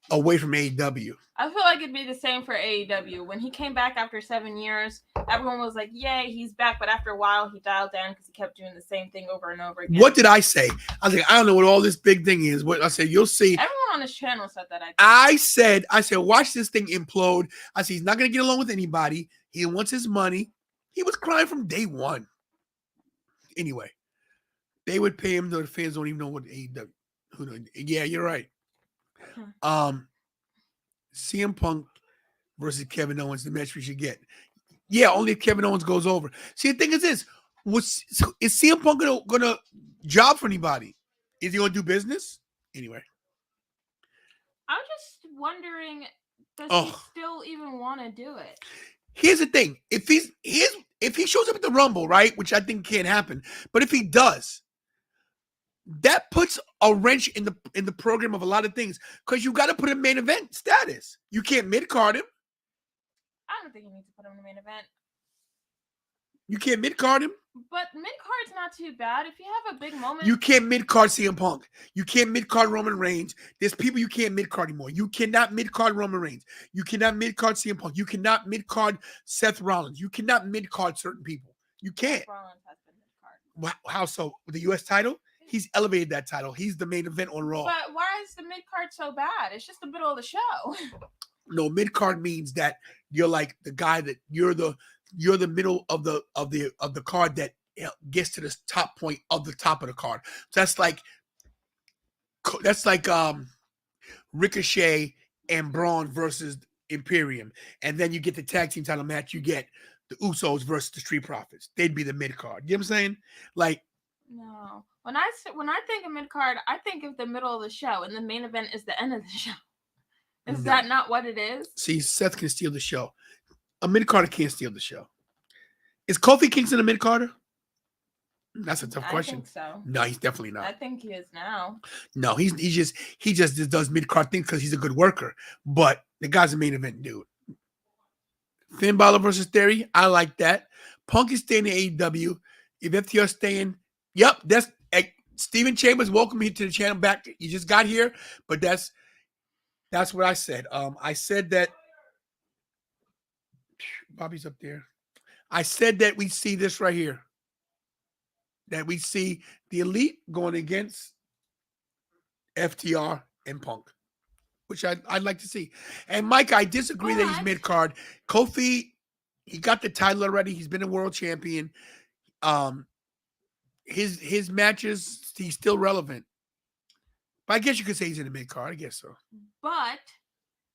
away from AEW. I feel like it'd be the same for AEW. When he came back after 7 years, everyone was like, yay, he's back. But after a while, he dialed down because he kept doing the same thing over and over again. What did I say? I was like, I don't know what all this big thing is. What I said, you'll see. Everyone on his channel said that. I said, watch this thing implode. I said, he's not going to get along with anybody. He wants his money. He was crying from day one. Anyway, they would pay him. The fans don't even know what AEW. Yeah, you're right. CM Punk versus Kevin Owens, the match we should get. Yeah, only if Kevin Owens goes over. See, the thing is this: is CM Punk gonna job for anybody? Is he gonna do business? Anyway, I'm just wondering, does he still even want to do it? Here's the thing: if he shows up at the Rumble, right, which I think can't happen, but if he does, that puts a wrench in the program of a lot of things because you got to put him main event status. You can't mid-card him. I don't think you need to put him in the main event. You can't mid-card him. But mid-card's not too bad. If you have a big moment. You can't mid-card CM Punk. You can't mid-card Roman Reigns. There's people you can't mid-card anymore. You cannot mid-card Roman Reigns. You cannot mid-card CM Punk. You cannot mid-card Seth Rollins. You cannot mid-card certain people. You can't. Seth Rollins has been mid-card. How so? With the U.S. title? He's elevated that title. He's the main event on Raw. But why is the mid-card so bad? It's just the middle of the show. No, mid-card means that you're like the guy that you're the middle of the card that gets to the top point of the top of the card. So that's like Ricochet and Braun versus Imperium, and then you get the tag team title match. You get the Usos versus the Street Profits. They'd be the mid card. You know what I'm saying? Like, No. When I think of mid card, I think of the middle of the show, and the main event is the end of the show. Is that not what it is? See, Seth can steal the show. A mid carder can't steal the show. Is Kofi Kingston a mid carder? That's a tough question. I think so. No, he's definitely not. I think he is now. No, he just does mid card things because he's a good worker. But the guy's a main event dude. Finn Balor versus Theory, I like that. Punk is staying in AEW. If FTR's staying, yep, that's Steven Chambers. Welcome here to the channel. Back, you just got here, but that's what I said. I said that Bobby's up there. I said that we see this right here. That we see the Elite going against FTR and Punk, which I'd like to see. And Mike, I disagree that he's mid card. Kofi, he got the title already. He's been a world champion. His matches, he's still relevant. But I guess you could say he's in the mid card. I guess so. But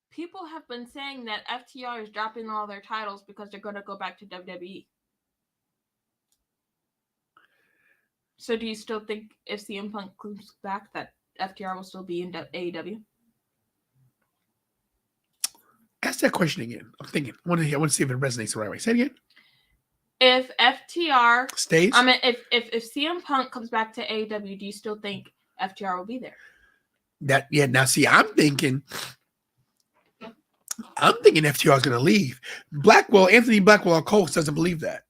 people have been saying that FTR is dropping all their titles because they're going to go back to WWE. So do you still think if CM Punk comes back that FTR will still be in AEW? Ask that question again. I'm thinking. I want to see if it resonates the right way. Say it again. If FTR stays, I mean, if CM Punk comes back to AEW, do you still think FTR will be there? Now see, I'm thinking FTR is going to leave. Anthony Blackwell, our coach, doesn't believe that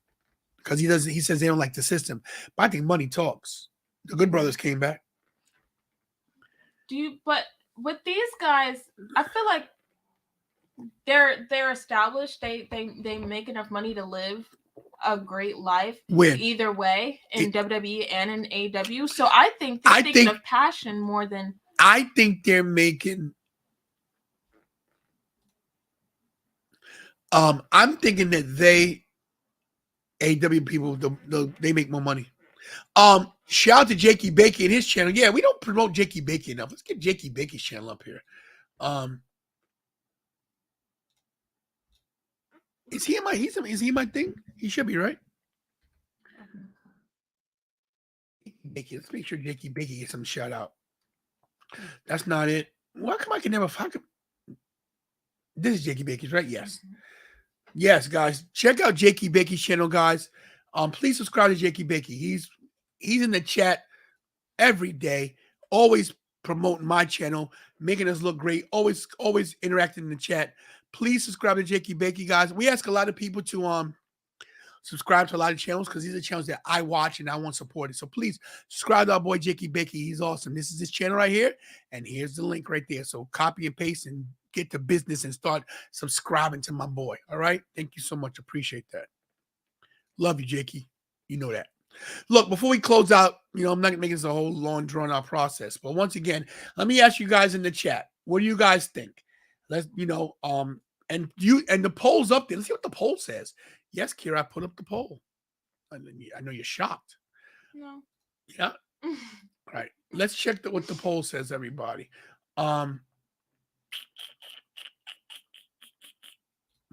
because he says they don't like the system. But I think money talks. The Good Brothers came back. But with these guys, I feel like they're established. They make enough money to live a great life either way in WWE and in AEW. So I think they're thinking of passion more than. I think they're making. I'm thinking that AEW people, they make more money. Shout out to Jakey Bakey and his channel. Yeah, we don't promote Jakey Bakey enough. Let's get Jakey Bakey's channel up here. Is he in my thing? He should be, right? Bakey. Let's make sure Jakey Bakey gets some shout out. That's not it. Why come I can never fuck him? This is Jakey Bakey's, right? Yes. Yes, guys. Check out Jakey Bakey's channel, guys. Please subscribe to Jakey Bakey. He's in the chat every day, always promoting my channel, making us look great, always interacting in the chat. Please subscribe to Jakey Bakey, guys. We ask a lot of people to subscribe to a lot of channels because these are channels that I watch and I want supported. So please subscribe to our boy Jakey Bakey. He's awesome. This is his channel right here, and here's the link right there. So copy and paste and get to business and start subscribing to my boy. All right? Thank you so much. Appreciate that. Love you, Jakey. You know that. Look, before we close out, I'm not going to make this a whole long, drawn-out process. But once again, let me ask you guys in the chat. What do you guys think? Let's, and the poll's up there. Let's see what the poll says. Yes, Kira, I put up the poll. I know you're shocked. No. Yeah? All right. Let's check what the poll says, everybody.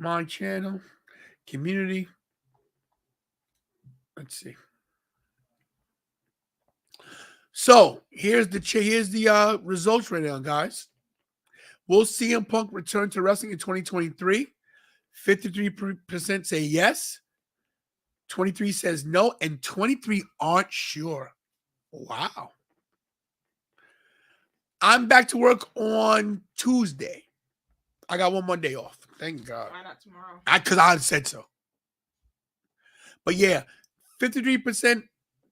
My channel, community. Let's see. So here's the results right now, guys. Will CM Punk return to wrestling in 2023? 53% say yes. 23 says no, and 23 aren't sure. Wow. I'm back to work on Tuesday. I got one more day off. Thank God. Why not tomorrow? Because I said so. But yeah, 53%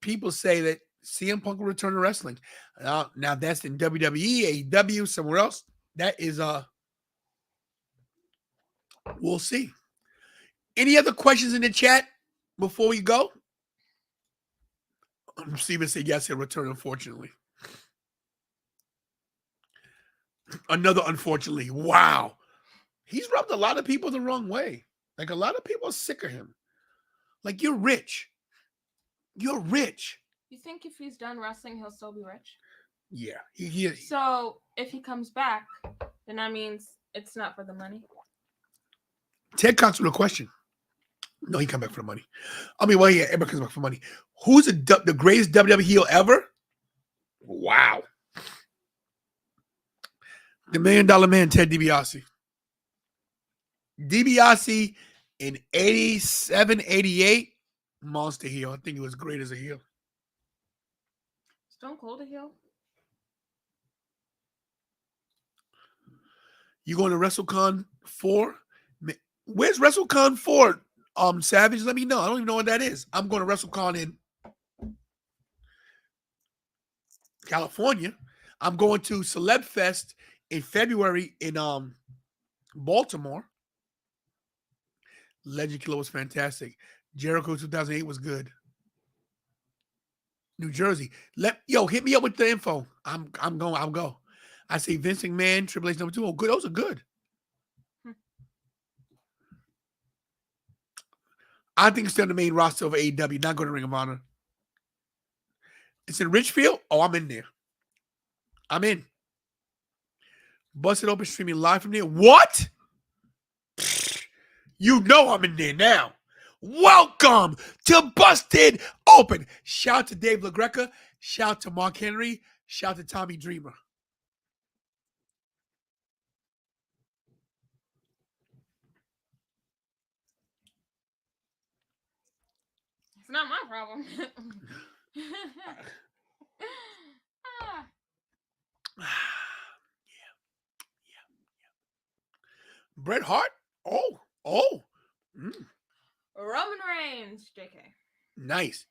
people say that CM Punk will return to wrestling. Now that's in WWE, AEW, somewhere else. That is we'll see. Any other questions in the chat before we go? Steven said yes, he'll return, unfortunately. Another unfortunately. Wow. He's rubbed a lot of people the wrong way. Like, a lot of people are sick of him. Like, you're rich. You're rich. You think if he's done wrestling, he'll still be rich? Yeah. He So if he comes back, then that means it's not for the money. Ted Cox with a question. No, he come back for the money. I mean, well, yeah, everybody comes back for money. Who's the greatest WWE heel ever? Wow. The $1 Million Man, Ted DiBiase. DiBiase in 87, 88, monster heel. I think he was great as a heel. Stone Cold a heel? You going to WrestleCon 4? Where's WrestleCon 4? Savage, let me know. I don't even know what that is. I'm going to WrestleCon in California. I'm going to Celeb Fest in February in Baltimore. Legend Killer was fantastic. Jericho 2008 was good. New Jersey. Hit me up with the info. I'll go. I say Vince McMahon, Triple H #2. Oh, good. Those are good. I think it's still the main roster of AEW, not going to Ring of Honor. It's in Richfield. Oh, I'm in there. I'm in. Busted Open streaming live from there. What? You know I'm in there now. Welcome to Busted Open. Shout out to Dave LaGreca. Shout out to Mark Henry. Shout out to Tommy Dreamer. It's not my problem. Bret Hart? Oh. Roman Reigns, JK. Nice.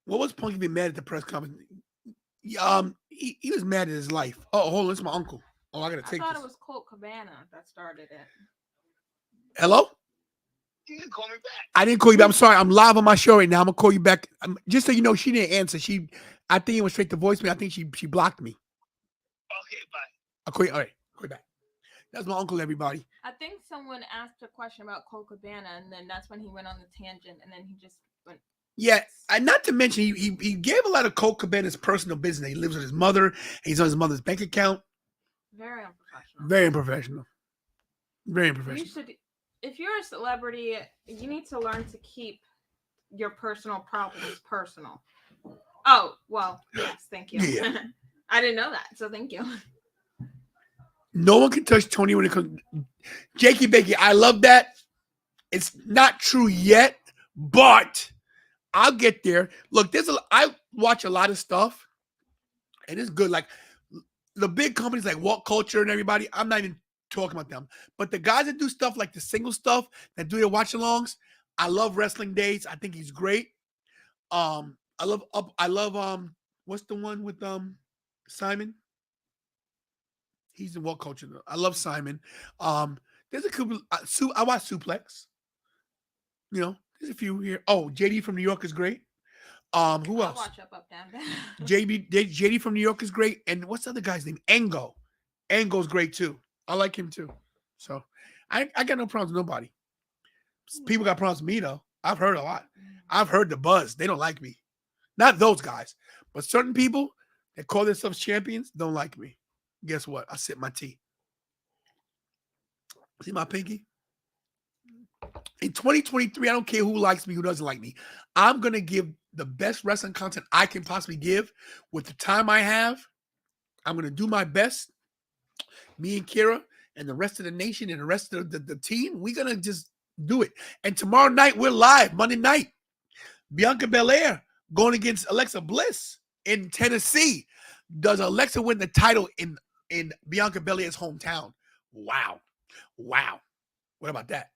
What was Punky been mad at the press conference? He was mad at his life. Oh, hold on, it's my uncle. Oh, I gotta take I thought this. it was Colt Cabana that started it. Hello? You can call me back. I didn't call you back. I'm sorry. I'm live on my show right now. I'm gonna call you back. Just so you know, she didn't answer. I think it went straight to voicemail. I think she blocked me. Okay, bye. I'll call you. All right, call you back. That's my uncle, everybody. I think someone asked a question about Colt Cabana, and then that's when he went on the tangent, and then he just went. Yeah, and not to mention, he gave a lot of Colt Cabana's personal business. He lives with his mother. He's on his mother's bank account. Very unprofessional. Very unprofessional. Very unprofessional. You should, if you're a celebrity, you need to learn to keep your personal problems personal. Oh, well, yes, thank you. Yeah. I didn't know that, so thank you. No one can touch Tony when it comes. Jakey Bakey, I love that. It's not true yet, but I'll get there. Look, I watch a lot of stuff, and it's good. Like the big companies like What Culture and everybody, I'm not even talking about them. But the guys that do stuff like the single stuff, that do their watch-alongs, I love Wrestling Days. I think he's great. I love what's the one with Simon? He's in What Culture. I love Simon. There's a couple. I watch Suplex. You know, there's a few here. Oh, JD from New York is great. Who else? I'll watch Up, Down, Down. JD from New York is great. And what's the other guy's name? Ango. Ango's great too. I like him too. So I got no problems with nobody. People got problems with me though. I've heard a lot. I've heard the buzz. They don't like me. Not those guys, but certain people that call themselves champions don't like me. Guess what? I sip my tea. See my pinky? In 2023, I don't care who likes me, who doesn't like me. I'm going to give the best wrestling content I can possibly give with the time I have. I'm going to do my best. Me and Kira and the rest of the nation and the rest of the team, we're going to just do it. And tomorrow night, we're live, Monday night. Bianca Belair going against Alexa Bliss in Tennessee. Does Alexa win the title in Bianca Belair's hometown? Wow. What about that?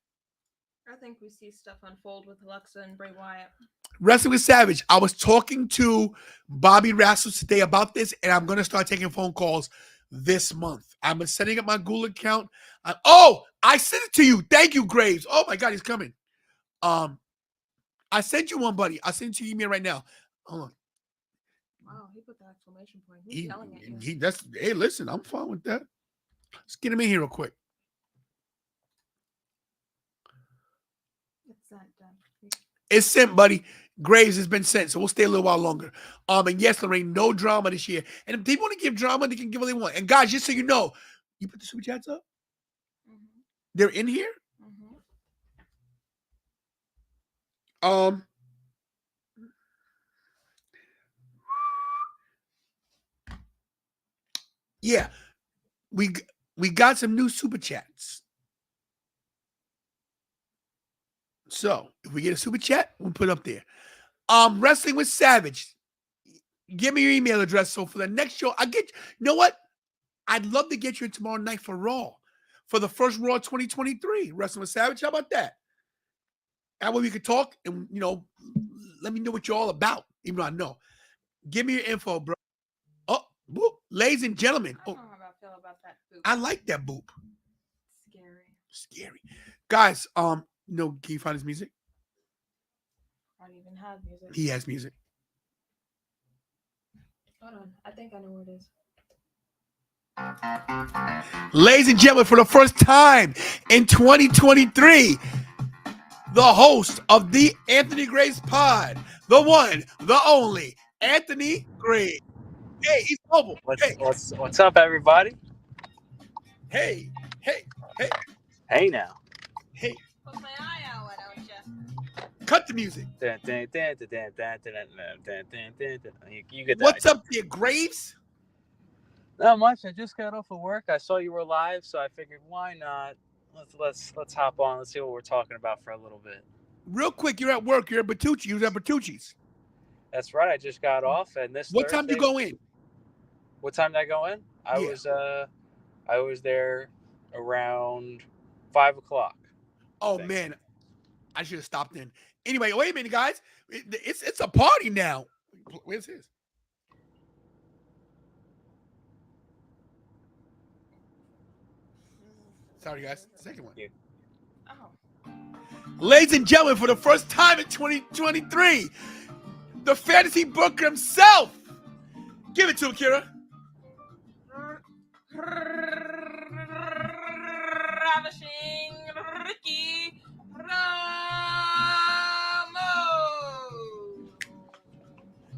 I think we see stuff unfold with Alexa and Bray Wyatt. Wrestling with Savage. I was talking to Bobby Rassel today about this, and I'm going to start taking phone calls this month. I'm setting up my Google account. I sent it to you. Thank you, Graves. Oh, my God, he's coming. I sent you one, buddy. I sent you email right now. Hold on. Wow, he put the exclamation point. He's yelling at you. Hey, listen, I'm fine with that. Let's get him in here real quick. It's sent, done. It's sent, buddy. Graves has been sent, so we'll stay a little while longer. And yes, Lorraine, no drama this year. And if they want to give drama, they can give what they want. And guys, just so you know, you put the super chats up. Mhm. They're in here. Mhm. Yeah, we got some new super chats. So if we get a super chat, we'll put it up there. Wrestling with Savage. Give me your email address. So for the next show, you know what? I'd love to get you in tomorrow night for Raw. For the first Raw 2023. Wrestling with Savage. How about that? That way we could talk and let me know what you're all about. Even though I know. Give me your info, bro. Oh, boop. Ladies and gentlemen. I don't know how I feel about that boop. I like that boop. Scary. Guys, can you find his music? I don't even have music. He has music. Hold on. I think I know where it is. Ladies and gentlemen, for the first time in 2023, the host of the Anthony Graves Pod, the one, the only, Anthony Graves. Hey, he's mobile. What's up, everybody? Hey. Hey now. Hey. Put my eye out, why don't you? Cut the music. You get that. What's up, dear Graves? Not much. I just got off of work. I saw you were live, so I figured, why not? Let's hop on. Let's see what we're talking about for a little bit. Real quick, you're at work. You're at Bertucci. You was at Bertucci's. That's right. I just got off, and this. What Thursday, time did you go in? What time did I go in? I Yeah. was there around 5 o'clock. Oh man, I should have stopped in. Anyway, wait a minute, guys. It's a party now. Where's his? Sorry, guys. Second one. Oh. Ladies and gentlemen, for the first time in 2023, the fantasy booker himself. Give it to him, Kira. Ravishing Ricky Ramos.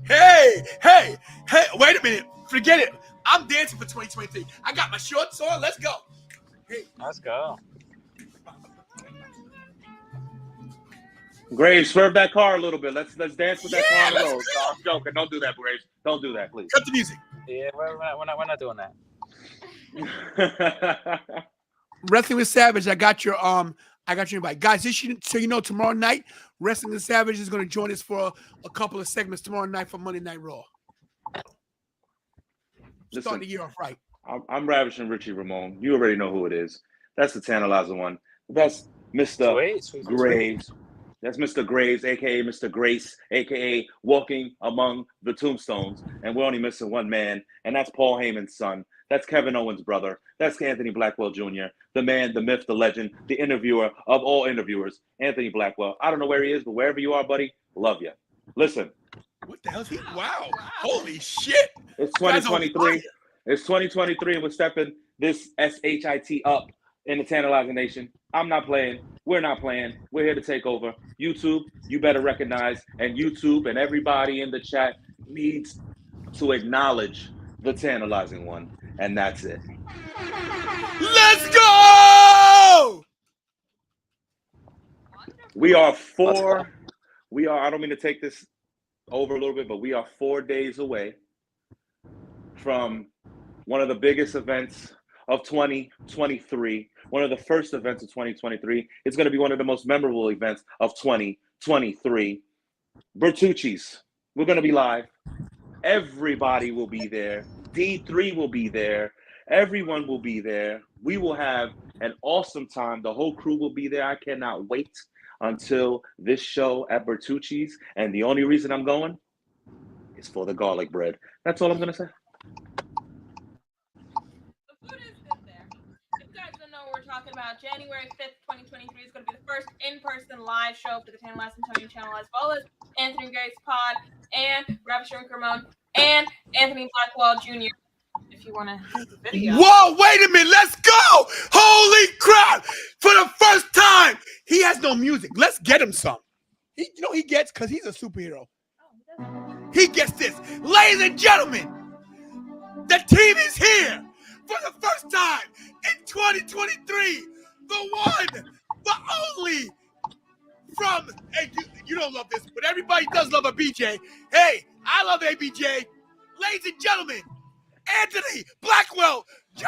Hey, wait a minute. Forget it. I'm dancing for 2023. I got my shorts on. Let's go. Hey. Let's go. Graves, swerve that car a little bit. Let's dance with that car on the let's road. No, I'm joking. Don't do that, Graves. Don't do that, please. Cut the music. Yeah, we're not doing that. Wrestling with Savage. I got your invite, guys. So you know, tomorrow night, Wrestling with Savage is going to join us for a couple of segments tomorrow night for Monday Night Raw. Starting the year off right. I'm ravishing Richie Ramon. You already know who it is. That's the tantalizer one. That's Mr. Sweet. Graves. That's Mr. Graves, a.k.a. Mr. Grace, a.k.a. walking among the tombstones. And we're only missing one man, and that's Paul Heyman's son. That's Kevin Owens' brother. That's Anthony Blackwell Jr., the man, the myth, the legend, the interviewer of all interviewers, Anthony Blackwell. I don't know where he is, but wherever you are, buddy, love you. Listen. What the hell is he? Wow. Holy shit. It's 2023. It's 2023, and we're stepping this SHIT up in the Tantalizer Nation. I'm not playing. We're not playing. We're here to take over. YouTube, you better recognize, and YouTube and everybody in the chat needs to acknowledge the tantalizing one, and that's it. Let's go! I don't mean to take this over a little bit, but we are 4 days away from one of the biggest events of 2023, one of the first events of 2023. It's going to be one of the most memorable events of 2023. Bertucci's. We're going to be live. Everybody will be there. D3 will be there. Everyone will be there. We will have an awesome time. The whole crew will be there. I cannot wait until this show at Bertucci's. And the only reason I'm going is for the garlic bread. That's all I'm going to say. Talking about January 5th, 2023 is going to be the first in-person live show for the Tantalizing Tony channel, as well as Anthony Graves Pod and Ravishing Ramon and Anthony Blackwell Jr. If you want to see the video. Whoa, wait a minute. Let's go. Holy crap. For the first time, he has no music. Let's get him some. He gets because he's a superhero. He gets this. Ladies and gentlemen, the team is here for the first time in 2023. The one, the only from, hey, you don't love this, but everybody does love a BJ. Hey, I love ABJ. Ladies and gentlemen, Anthony Blackwell Jr.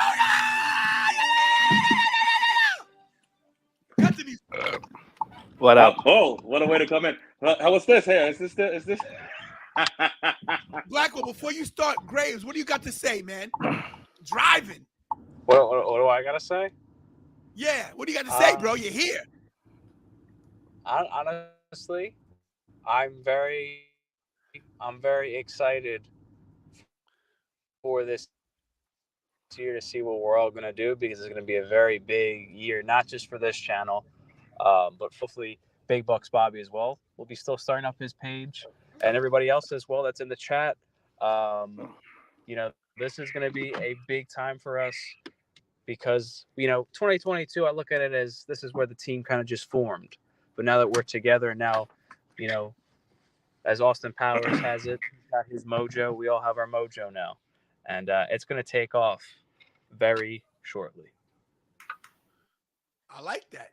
Cut the music. What up? Oh, what a way to come in. What's this here? Is this? Blackwell, before you start, Graves, what do you got to say, man? Driving. What do I gotta say? Yeah, what do you got to say, bro? You're here. Honestly, I'm very excited for this year to see what we're all going to do, because it's going to be a very big year, not just for this channel, but hopefully Big Bucks Bobby as well. We'll be still starting up his page, and everybody else as well that's in the chat. This is going to be a big time for us, because 2022, I look at it as this is where the team kind of just formed. But now that we're together, now, as Austin Powers has it, got his mojo, we all have our mojo now. And it's going to take off very shortly. I like that.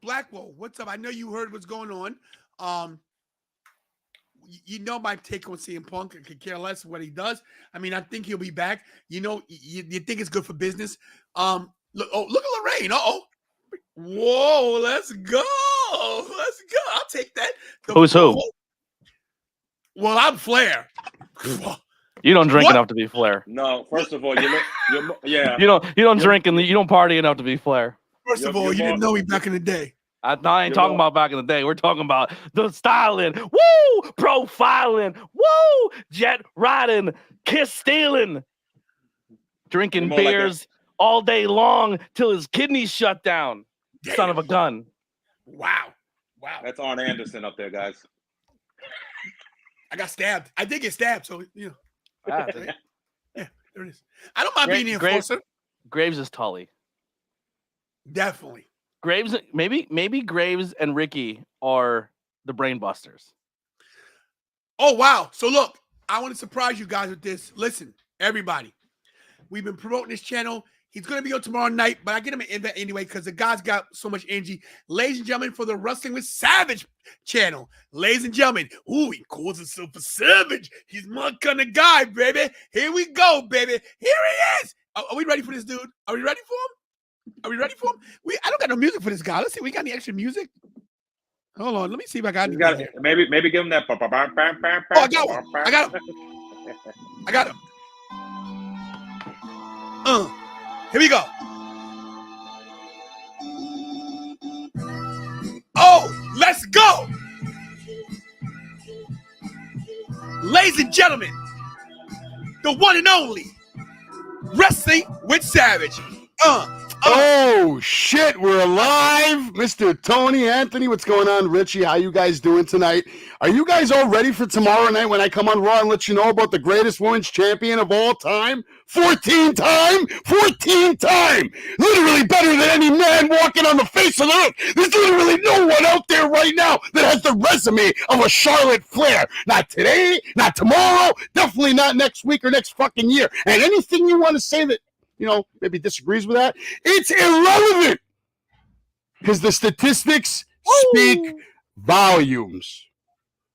Blackwell, what's up? I know you heard what's going on. My take on CM Punk. I could care less what he does. I mean, I think he'll be back. You think it's good for business. Look at Lorraine. Whoa, let's go. I'll take that. Who's who? Well, I'm Flair. You don't drink enough to be Flair. No, first of all, yeah. You don't drink and you don't party enough to be Flair. First of all, you didn't know me back in the day. I ain't talking about back in the day. We're talking about the styling, woo, profiling, woo, jet riding, kiss stealing, drinking beers all day long till his kidneys shut down. Damn. Son of a gun. Wow. That's Arn Anderson up there, guys. I got stabbed. I did get stabbed, so Yeah, there it is. I don't mind being the enforcer. Graves is Tully. Definitely. Graves, maybe Graves and Ricky are the brain busters. Oh, wow. So look, I want to surprise you guys with this. Listen, everybody, we've been promoting this channel. He's going to be on tomorrow night, but I get him an invite anyway because the guy's got so much energy. Ladies and gentlemen, for the Wrestling with Savage channel. Ladies and gentlemen, he calls himself a savage. He's my kind of guy, baby. Here we go, baby. Here he is. Are we ready for this dude? Are we ready for him? I don't got no music for this guy. Let's see. We got any extra music? Hold on. Let me see if I got any. Maybe give him that. Oh, I got one. I got him. Here we go. Oh, let's go. Ladies and gentlemen, the one and only Wrestling with Savage. Oh shit, we're alive. Mr. Tony, Anthony, what's going on? Richie, how you guys doing tonight? Are you guys all ready for tomorrow night when I come on Raw and let you know about the greatest women's champion of all time? 14-time! Literally better than any man walking on the face of the earth. There's literally no one out there right now that has the resume of a Charlotte Flair. Not today, not tomorrow, definitely not next week or next fucking year. And anything you want to say that maybe disagrees with that, it's irrelevant because the statistics speak volumes.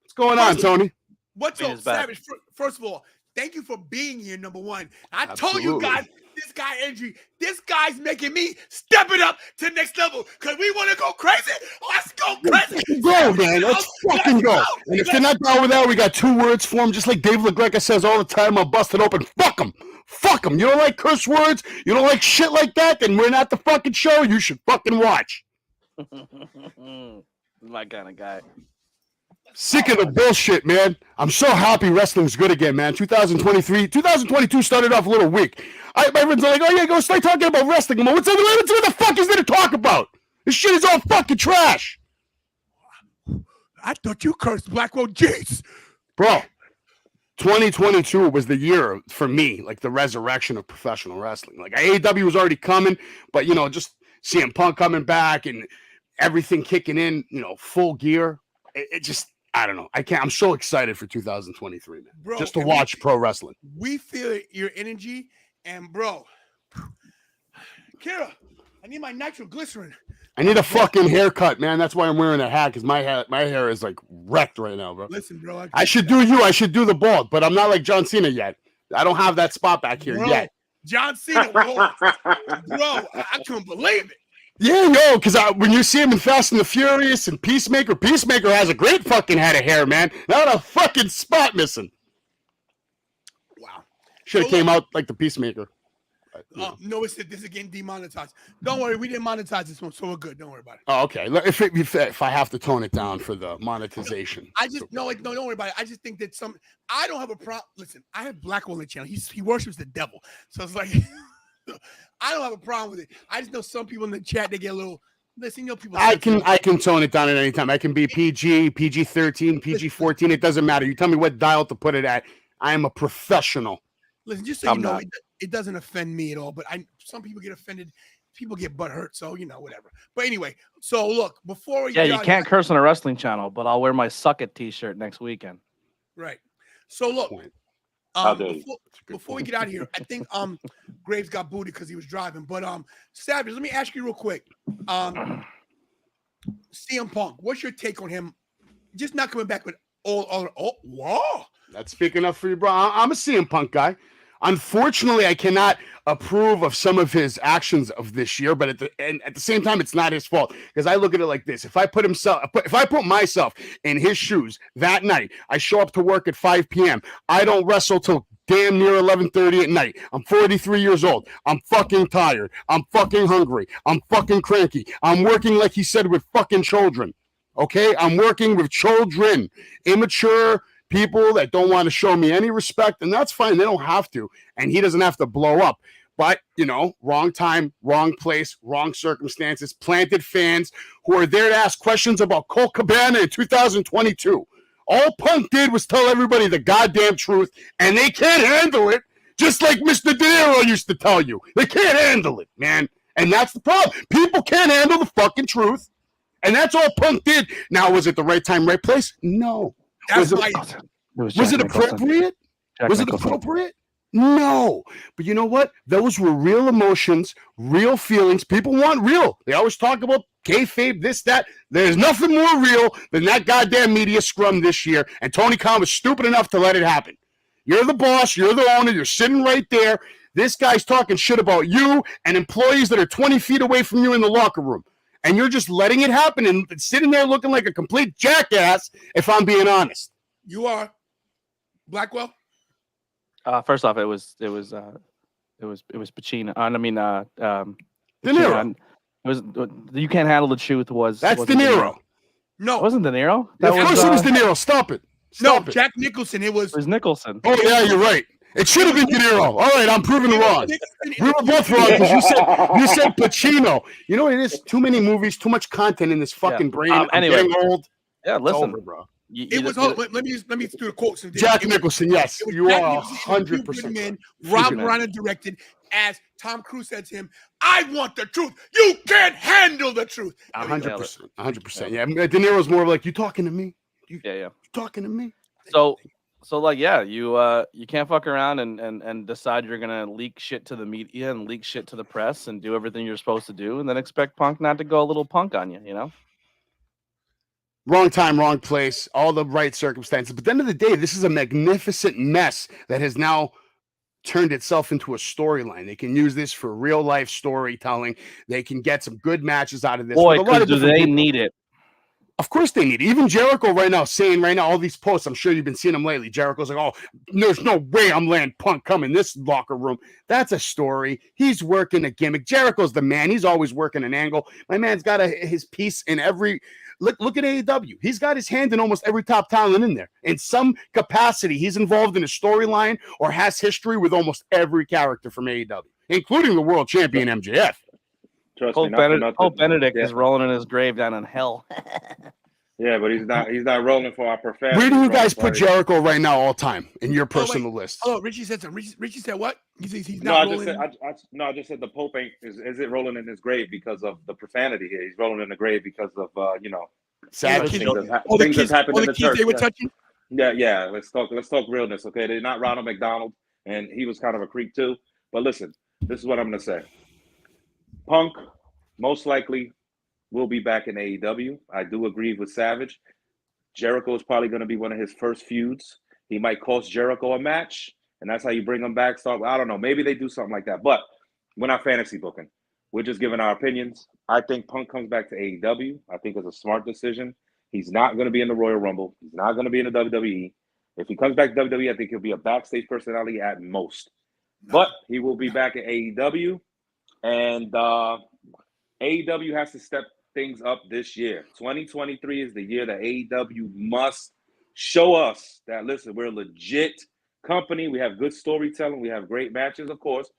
What's going on, Tony? What's up, Savage? First of all, thank you for being here, number one. I told you guys, this guy, Andrew, this guy's making me step it up to the next level because we want to go crazy. Let's go crazy. Go, man. Let's fucking go. And if you're not down with that, we got 2 words for him, just like Dave LaGreca says all the time. I'll bust it open. Fuck him. Fuck them. You don't like curse words? You don't like shit like that? Then we're not the fucking show. You should fucking watch. My kind of guy. Sick of the bullshit, man. I'm so happy wrestling's good again, man. 2022 started off a little weak. My friends are like, oh, yeah, go start talking about wrestling. What the fuck is there to talk about? This shit is all fucking trash. I thought you cursed Blackwell. Jeez. Bro. 2022 was the year for me, like the resurrection of professional wrestling. Like AEW was already coming, but just CM Punk coming back and everything kicking in, full gear. it just, I don't know. I can't. I'm so excited for 2023, man. Bro, just to and watch pro wrestling. We feel your energy, and bro, Kira, I need my nitroglycerin. I need a fucking haircut, man. That's why I'm wearing a hat, because my hair is like wrecked right now, bro. Listen, bro. I should do you. I should do the bald, but I'm not like John Cena yet. I don't have that spot back here yet. John Cena, whoa, bro, I couldn't believe it. Yeah, yo, because when you see him in Fast and the Furious and Peacemaker has a great fucking head of hair, man. Not a fucking spot missing. Wow. Should have came out like the Peacemaker. No, it's this is getting demonetized. Don't worry, we didn't monetize this one, so we're good. Don't worry about it. Oh, okay. If I have to tone it down for the monetization. I just no, don't worry about it. I just think that I don't have a problem. Listen, I have Black on the channel. He worships the devil, so it's like I don't have a problem with it. I just know some people in the chat they get a little. Listen, you know, people. I can tone it down at any time. I can be PG, PG-13, PG-14. It doesn't matter. You tell me what dial to put it at. I am a professional. Listen, just so you know, it doesn't offend me at all. But some people get offended. People get butthurt. So whatever. But anyway, so look before we you can't curse on a wrestling channel, but I'll wear my "Suck It" T-shirt next weekend. Right. So look. Before we get out of here, I think Graves got booted because he was driving. But Savage, let me ask you real quick. CM Punk, what's your take on him? Just not coming back with whoa. That's speaking up for you, bro. I'm a CM Punk guy. Unfortunately, I cannot approve of some of his actions of this year, but at the same time, it's not his fault, because I look at it like this: if I put myself in his shoes that night, I show up to work at 5 p.m. I don't wrestle till damn near 11:30 at night. I'm 43 years old. I'm fucking tired. I'm fucking hungry. I'm fucking cranky. I'm working, like he said, with fucking children. Okay, I'm working with children, immature people that don't want to show me any respect, and that's fine. They don't have to, and he doesn't have to blow up. But, wrong time, wrong place, wrong circumstances, planted fans who are there to ask questions about Colt Cabana in 2022. All Punk did was tell everybody the goddamn truth, and they can't handle it, just like Mr. De Niro used to tell you. They can't handle it, man. And that's the problem. People can't handle the fucking truth, and that's all Punk did. Now, was it the right time, right place? No. Was it appropriate? Was it appropriate? No. But you know what? Those were real emotions, real feelings. People want real. They always talk about kayfabe, this, that. There's nothing more real than that goddamn media scrum this year. And Tony Khan was stupid enough to let it happen. You're the boss. You're the owner. You're sitting right there. This guy's talking shit about you and employees that are 20 feet away from you in the locker room. And you're just letting it happen and sitting there looking like a complete jackass, if I'm being honest. You are. Blackwell? First off, it was Pacino. De Niro. It was You Can't Handle the Truth was. That's De Niro. No, it wasn't De Niro. Of course it was De Niro. Stop it. Stop it. Jack Nicholson. It was Nicholson. Oh yeah, you're right. It should have been De Niro. All right, I'm proving it wrong. We were both wrong because you said Pacino. You know what it is? Too many movies, too much content in this fucking brain. Anyway, I'm getting old. Yeah, listen, over, bro. Let me do the quotes. Jack Nicholson, yes, you are 100%. Rob Reiner directed, as Tom Cruise said to him, "I want the truth. You can't handle the truth." 100%. 100%. Yeah, De Niro's more like, you talking to me? You talking to me? So you can't fuck around and decide you're gonna leak shit to the media and leak shit to the press and do everything you're supposed to do, and then expect Punk not to go a little punk on you. Wrong time, wrong place, all the right circumstances. But at the end of the day, this is a magnificent mess that has now turned itself into a storyline. They can use this for real life storytelling. They can get some good matches out of this. Boy, do they need it. Of course they need it. Even Jericho right now, all these posts, I'm sure you've been seeing them lately. Jericho's like, oh, there's no way I'm letting Punk come in this locker room. That's a story. He's working a gimmick. Jericho's the man. He's always working an angle. My man's got his piece in every... Look at AEW. He's got his hand in almost every top talent in there. In some capacity, he's involved in a storyline or has history with almost every character from AEW, including the world champion MJF. Colt Benedict is rolling in his grave down in hell. Yeah, but he's not rolling for our profanity. Where do you guys put Jericho right now, all time, in your personal list? Oh, Richie said something. Richie said what? He's not rolling. I just said the Pope is it rolling in his grave because of the profanity here. He's rolling in the grave because of Savage. kids- Things have kids, happened all in the the kids church. they were Yeah. touching. Yeah. Let's talk realness, okay? They're not Ronald McDonald, and he was kind of a creep too. But listen, this is what I'm gonna say. Punk most likely will be back in AEW. I do agree with Savage. Jericho is probably going to be one of his first feuds. He might cost Jericho a match, and that's how you bring him back. So I don't know. Maybe they do something like that. But we're not fantasy booking. We're just giving our opinions. I think Punk comes back to AEW. I think it's a smart decision. He's not going to be in the Royal Rumble. He's not going to be in the WWE. If he comes back to WWE, I think he'll be a backstage personality at most. But he will be back at AEW, and AEW has to step things up this year. 2023 is the year that AEW must show us that, listen, we're a legit company. We have good storytelling. We have great matches, of course.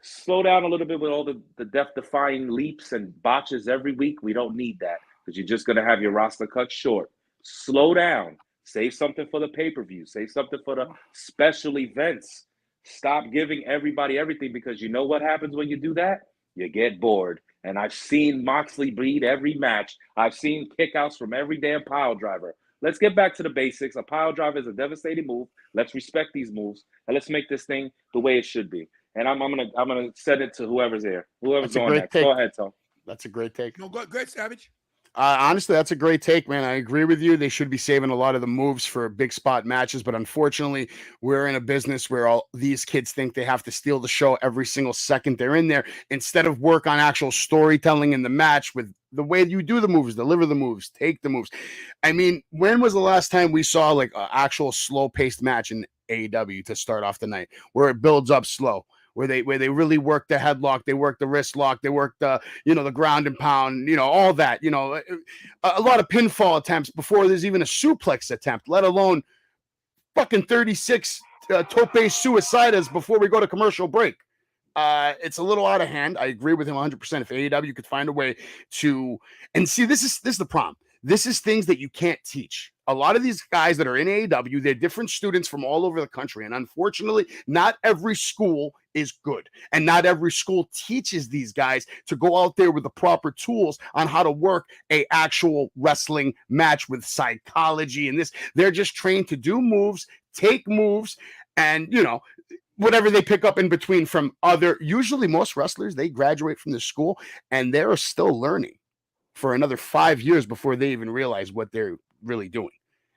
Slow down a little bit with all the death-defying leaps and botches every week. We don't need that because you're just going to have your roster cut short. Slow down. Save something for the pay-per-view. Save something for the special events. Stop giving everybody everything, because you know what happens when you do that? You get bored. And I've seen Moxley bleed every match. I've seen kickouts from every damn pile driver. Let's get back to the basics. A pile driver is a devastating move. Let's respect these moves, and let's make this thing the way it should be. And I'm gonna send it to whoever's here. Whoever's going next. Go ahead, Tom. That's a great take. No, go ahead, Savage. Honestly, that's a great take, man. I agree with you. They should be saving a lot of the moves for big spot matches, but unfortunately, we're in a business where all these kids think they have to steal the show every single second they're in there, instead of work on actual storytelling in the match with the way you do the moves, deliver the moves, take the moves. I mean, when was the last time we saw like an actual slow-paced match in AEW to start off the night, where it builds up slow? Where they really work the headlock, they work the wrist lock, they work the the ground and pound, all that, a lot of pinfall attempts before there's even a suplex attempt, let alone fucking 36 tope suicidas before we go to commercial break. It's a little out of hand. I agree with him 100%. If AEW could find a way to, and see, this is the problem. This is things that you can't teach. A lot of these guys that are in AEW, they're different students from all over the country. And unfortunately, not every school is good. And not every school teaches these guys to go out there with the proper tools on how to work a actual wrestling match with psychology and this. They're just trained to do moves, take moves, and, whatever they pick up in between from other, usually most wrestlers, they graduate from the school and they're still learning for another 5 years before they even realize what they're really doing.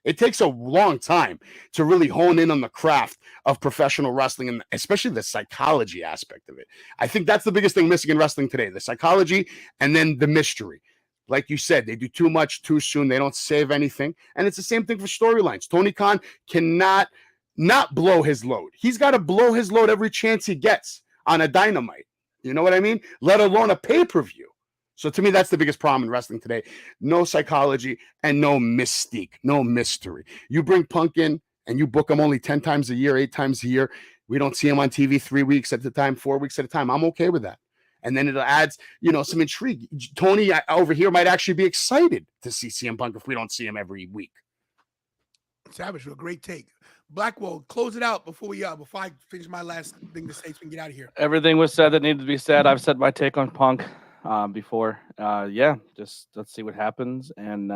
It takes a long time to really hone in on the craft of professional wrestling, and especially the psychology aspect of it. I think that's the biggest thing missing in wrestling today, the psychology and then the mystery. Like you said, they do too much too soon. They don't save anything. And it's the same thing for storylines. Tony Khan cannot not blow his load. He's got to blow his load every chance he gets on a Dynamite. You know what I mean? Let alone a pay-per-view. So to me, that's the biggest problem in wrestling today. No psychology and no mystique, no mystery. You bring Punk in and you book him only 10 times a year, 8 times a year. We don't see him on TV 3 weeks at a time, 4 weeks at a time. I'm okay with that. And then it adds, some intrigue. Tony over here might actually be excited to see CM Punk if we don't see him every week. Savage, a great take. Blackwell, close it out before I finish my last thing to say so we can get out of here. Everything was said that needed to be said. I've said my take on Punk before. Just let's see what happens. And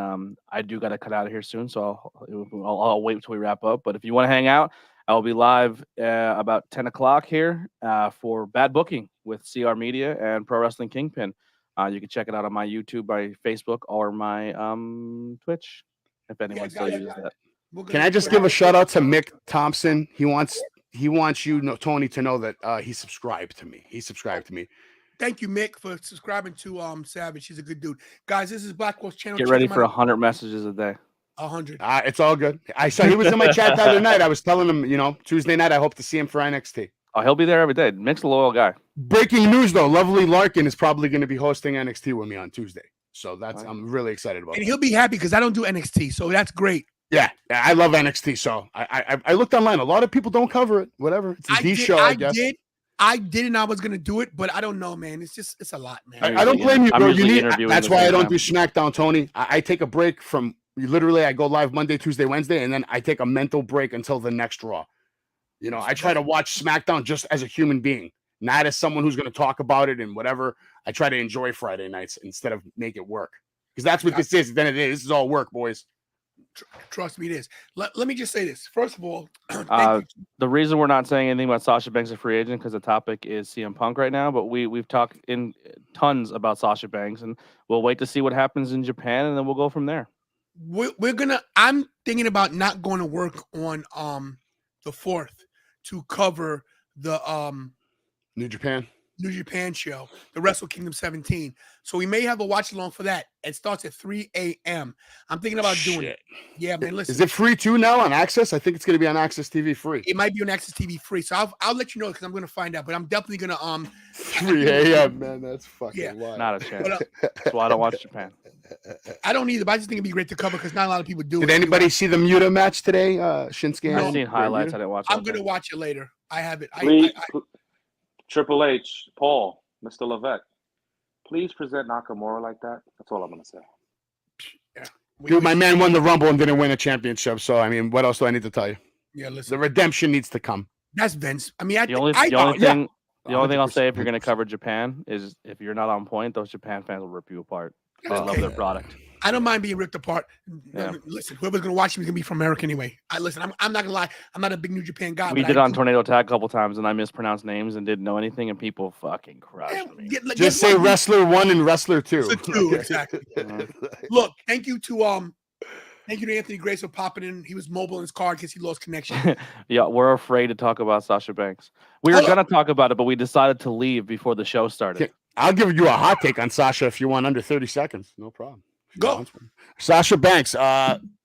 I do got to cut out of here soon, so I'll wait until we wrap up. But if you want to hang out, I will be live about 10 o'clock here for Bad Booking with CR Media and Pro Wrestling Kingpin. You can check it out on my YouTube, my Facebook, or my Twitch, if anyone still uses that. Can I just give a shout out to Mick Thompson? He wants you, Tony, to know that he subscribed to me. He subscribed to me. Thank you, Mick, for subscribing to Savage. He's a good dude. Guys, this is Blackwell's channel. Get ready for 100 messages a day. 100. It's all good. I saw he was in my chat the other night. I was telling him, Tuesday night, I hope to see him for NXT. Oh, he'll be there every day. Mick's a loyal guy. Breaking news, though. Lovely Larkin is probably going to be hosting NXT with me on Tuesday. So I'm really excited about it. And he'll be happy because I don't do NXT. So that's great. Yeah, I love NXT. So I looked online. A lot of people don't cover it. Whatever. It's a D show, I guess. I did, and I was gonna do it, but I don't know, man. It's a lot, man. I don't blame you, bro. That's why I don't do SmackDown, Tony. I take a break from literally. I go live Monday, Tuesday, Wednesday, and then I take a mental break until the next Raw. I try to watch SmackDown just as a human being, not as someone who's going to talk about it and whatever. I try to enjoy Friday nights instead of make it work. because that's what this is. At the end of the day, this is all work, boys. Trust me, it is. Let me just say this. First of all, thank you. The reason we're not saying anything about Sasha Banks, a free agent, because the topic is CM Punk right now. But we've talked in tons about Sasha Banks, and we'll wait to see what happens in Japan, and then we'll go from there. We're gonna. I'm thinking about not going to work on the 4th to cover the New Japan show, the Wrestle Kingdom 17. So we may have a watch along for that. It starts at 3 a.m. I'm thinking about doing it. Yeah, man. Listen, is it free too now on Access? I think it's going to be on Access TV free. It might be on Access TV free. So I'll let you know because I'm going to find out. But I'm definitely going to 3 a.m. man, that's fucking wild. Not a chance. That's why I don't watch Japan. I don't either, but I just think it'd be great to cover because not a lot of people do. Did anybody see the Muta match today? Shinsuke. I've seen highlights. I didn't watch. I'm going to watch it later. I have it. Please, Triple H, Paul, Mr. Levesque, please present Nakamura like that. That's all I'm going to say. Yeah. Dude, my man won the Rumble and didn't win a championship. So, I mean, what else do I need to tell you? Yeah, listen. The redemption needs to come. That's Vince. I mean, the only thing I'll say if you're 100%. going to cover Japan is if you're not on point, those Japan fans will rip you apart. They love their product. I don't mind being ripped apart. Yeah. Listen, whoever's going to watch me is going to be from America anyway. I'm not going to lie. I'm not a big New Japan guy. We did on Tornado Tag a couple times, and I mispronounced names and didn't know anything, and people fucking crushed me. Just say Wrestler 1 and Wrestler 2. Exactly. Look, thank you to Anthony Grace for popping in. He was mobile in his car because he lost connection. Yeah, we're afraid to talk about Sasha Banks. We were going to talk about it, but we decided to leave before the show started. I'll give you a hot take on Sasha if you want under 30 seconds. No problem. Go. Sasha Banks.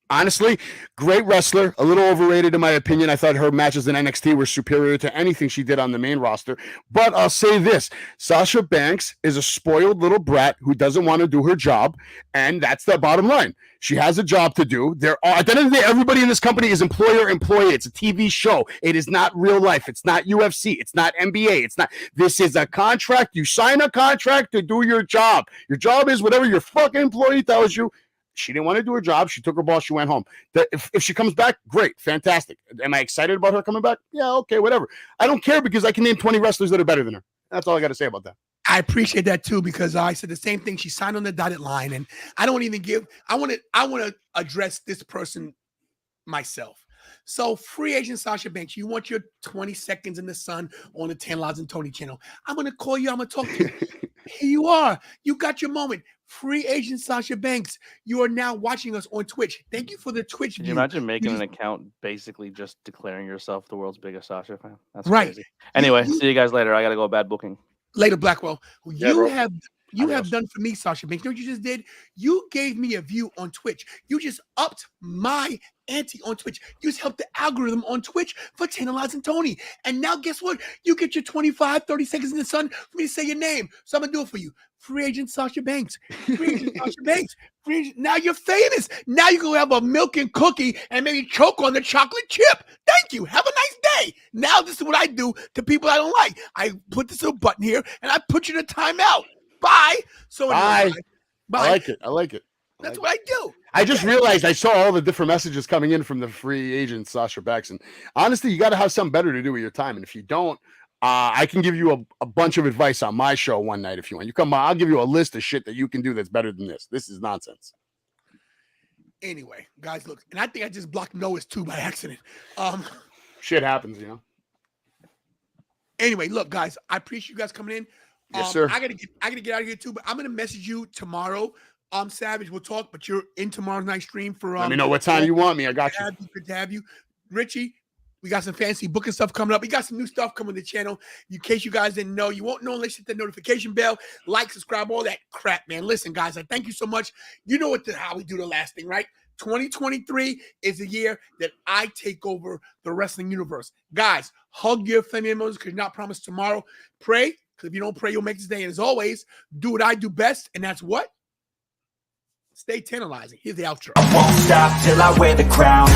Honestly, great wrestler. A little overrated in my opinion. I thought her matches in NXT were superior to anything she did on the main roster. But I'll say this. Sasha Banks is a spoiled little brat who doesn't want to do her job. And that's the bottom line. She has a job to do. At the end of the day, everybody in this company is employer-employee. It's a TV show. It is not real life. It's not UFC. It's not NBA. This is a contract. You sign a contract to do your job. Your job is whatever your fucking employee tells you. She didn't want to do her job. She took her ball. She went home. If she comes back, great, fantastic. Am I excited about her coming back? Yeah, okay, whatever. I don't care because I can name 20 wrestlers that are better than her. That's all I got to say about that. I appreciate that too because I said the same thing. She signed on the dotted line, and I don't even give. I want to address this person myself. So, free agent Sasha Banks, you want your 20 seconds in the sun on the 10 Lives and Tony channel. I'm going to call you. I'm going to talk to you. Here you are. You got your moment. Free agent Sasha Banks, you are now watching us on Twitch. Thank you for the Twitch Can view. you imagine making an account basically just declaring yourself the world's biggest Sasha fan? That's right. Crazy. Anyway, see you guys later. I got to go bad booking. Later, Blackwell. You have Adios. done for me, Sasha Banks. You know what you just did? You gave me a view on Twitch. You just upped my ante on Twitch. You just helped the algorithm on Twitch for Lives and Tony. And now guess what? You get your 25, 30 seconds in the sun for me to say your name. So I'm going to do it for you. Free agent Sasha Banks. Free agent Sasha Banks. Free agent. Now you're famous. Now you can have a milk and cookie and maybe choke on the chocolate chip. Thank you. Have a nice day. Now this is what I do to people I don't like. I put this little button here and I put you in a timeout. Bye. So Bye. Bye. I like it. That's what I do. I just realized I saw all the different messages coming in from the free agent Sasha Banks. And honestly, you got to have something better to do with your time. And if you don't, I can give you a bunch of advice on my show one night if you want. You come on, I'll give you a list of shit that you can do that's better than this. This is nonsense. Anyway, guys, look, and I think I just blocked Noah's too by accident. Shit happens, you know. Anyway, look, guys, I appreciate you guys coming in. Yes, sir. I gotta get out of here too, but I'm gonna message you tomorrow. Savage, we'll talk, but you're in tomorrow's night stream for Let me know what time you want me. I got you. Good to have you. Richie, we got some fancy booking stuff coming up. We got some new stuff coming to the channel. In case you guys didn't know, you won't know unless you hit the notification bell, like, subscribe, all that crap, man. Listen, guys, I thank you so much. You know how we do the last thing, right? 2023 is the year that I take over the wrestling universe. Guys, hug your family members because you're not promised tomorrow. Pray, because if you don't pray, you'll make this day. And as always, do what I do best, and that's what? Stay tantalizing. Here's the outro. I won't stop till I wear the crown.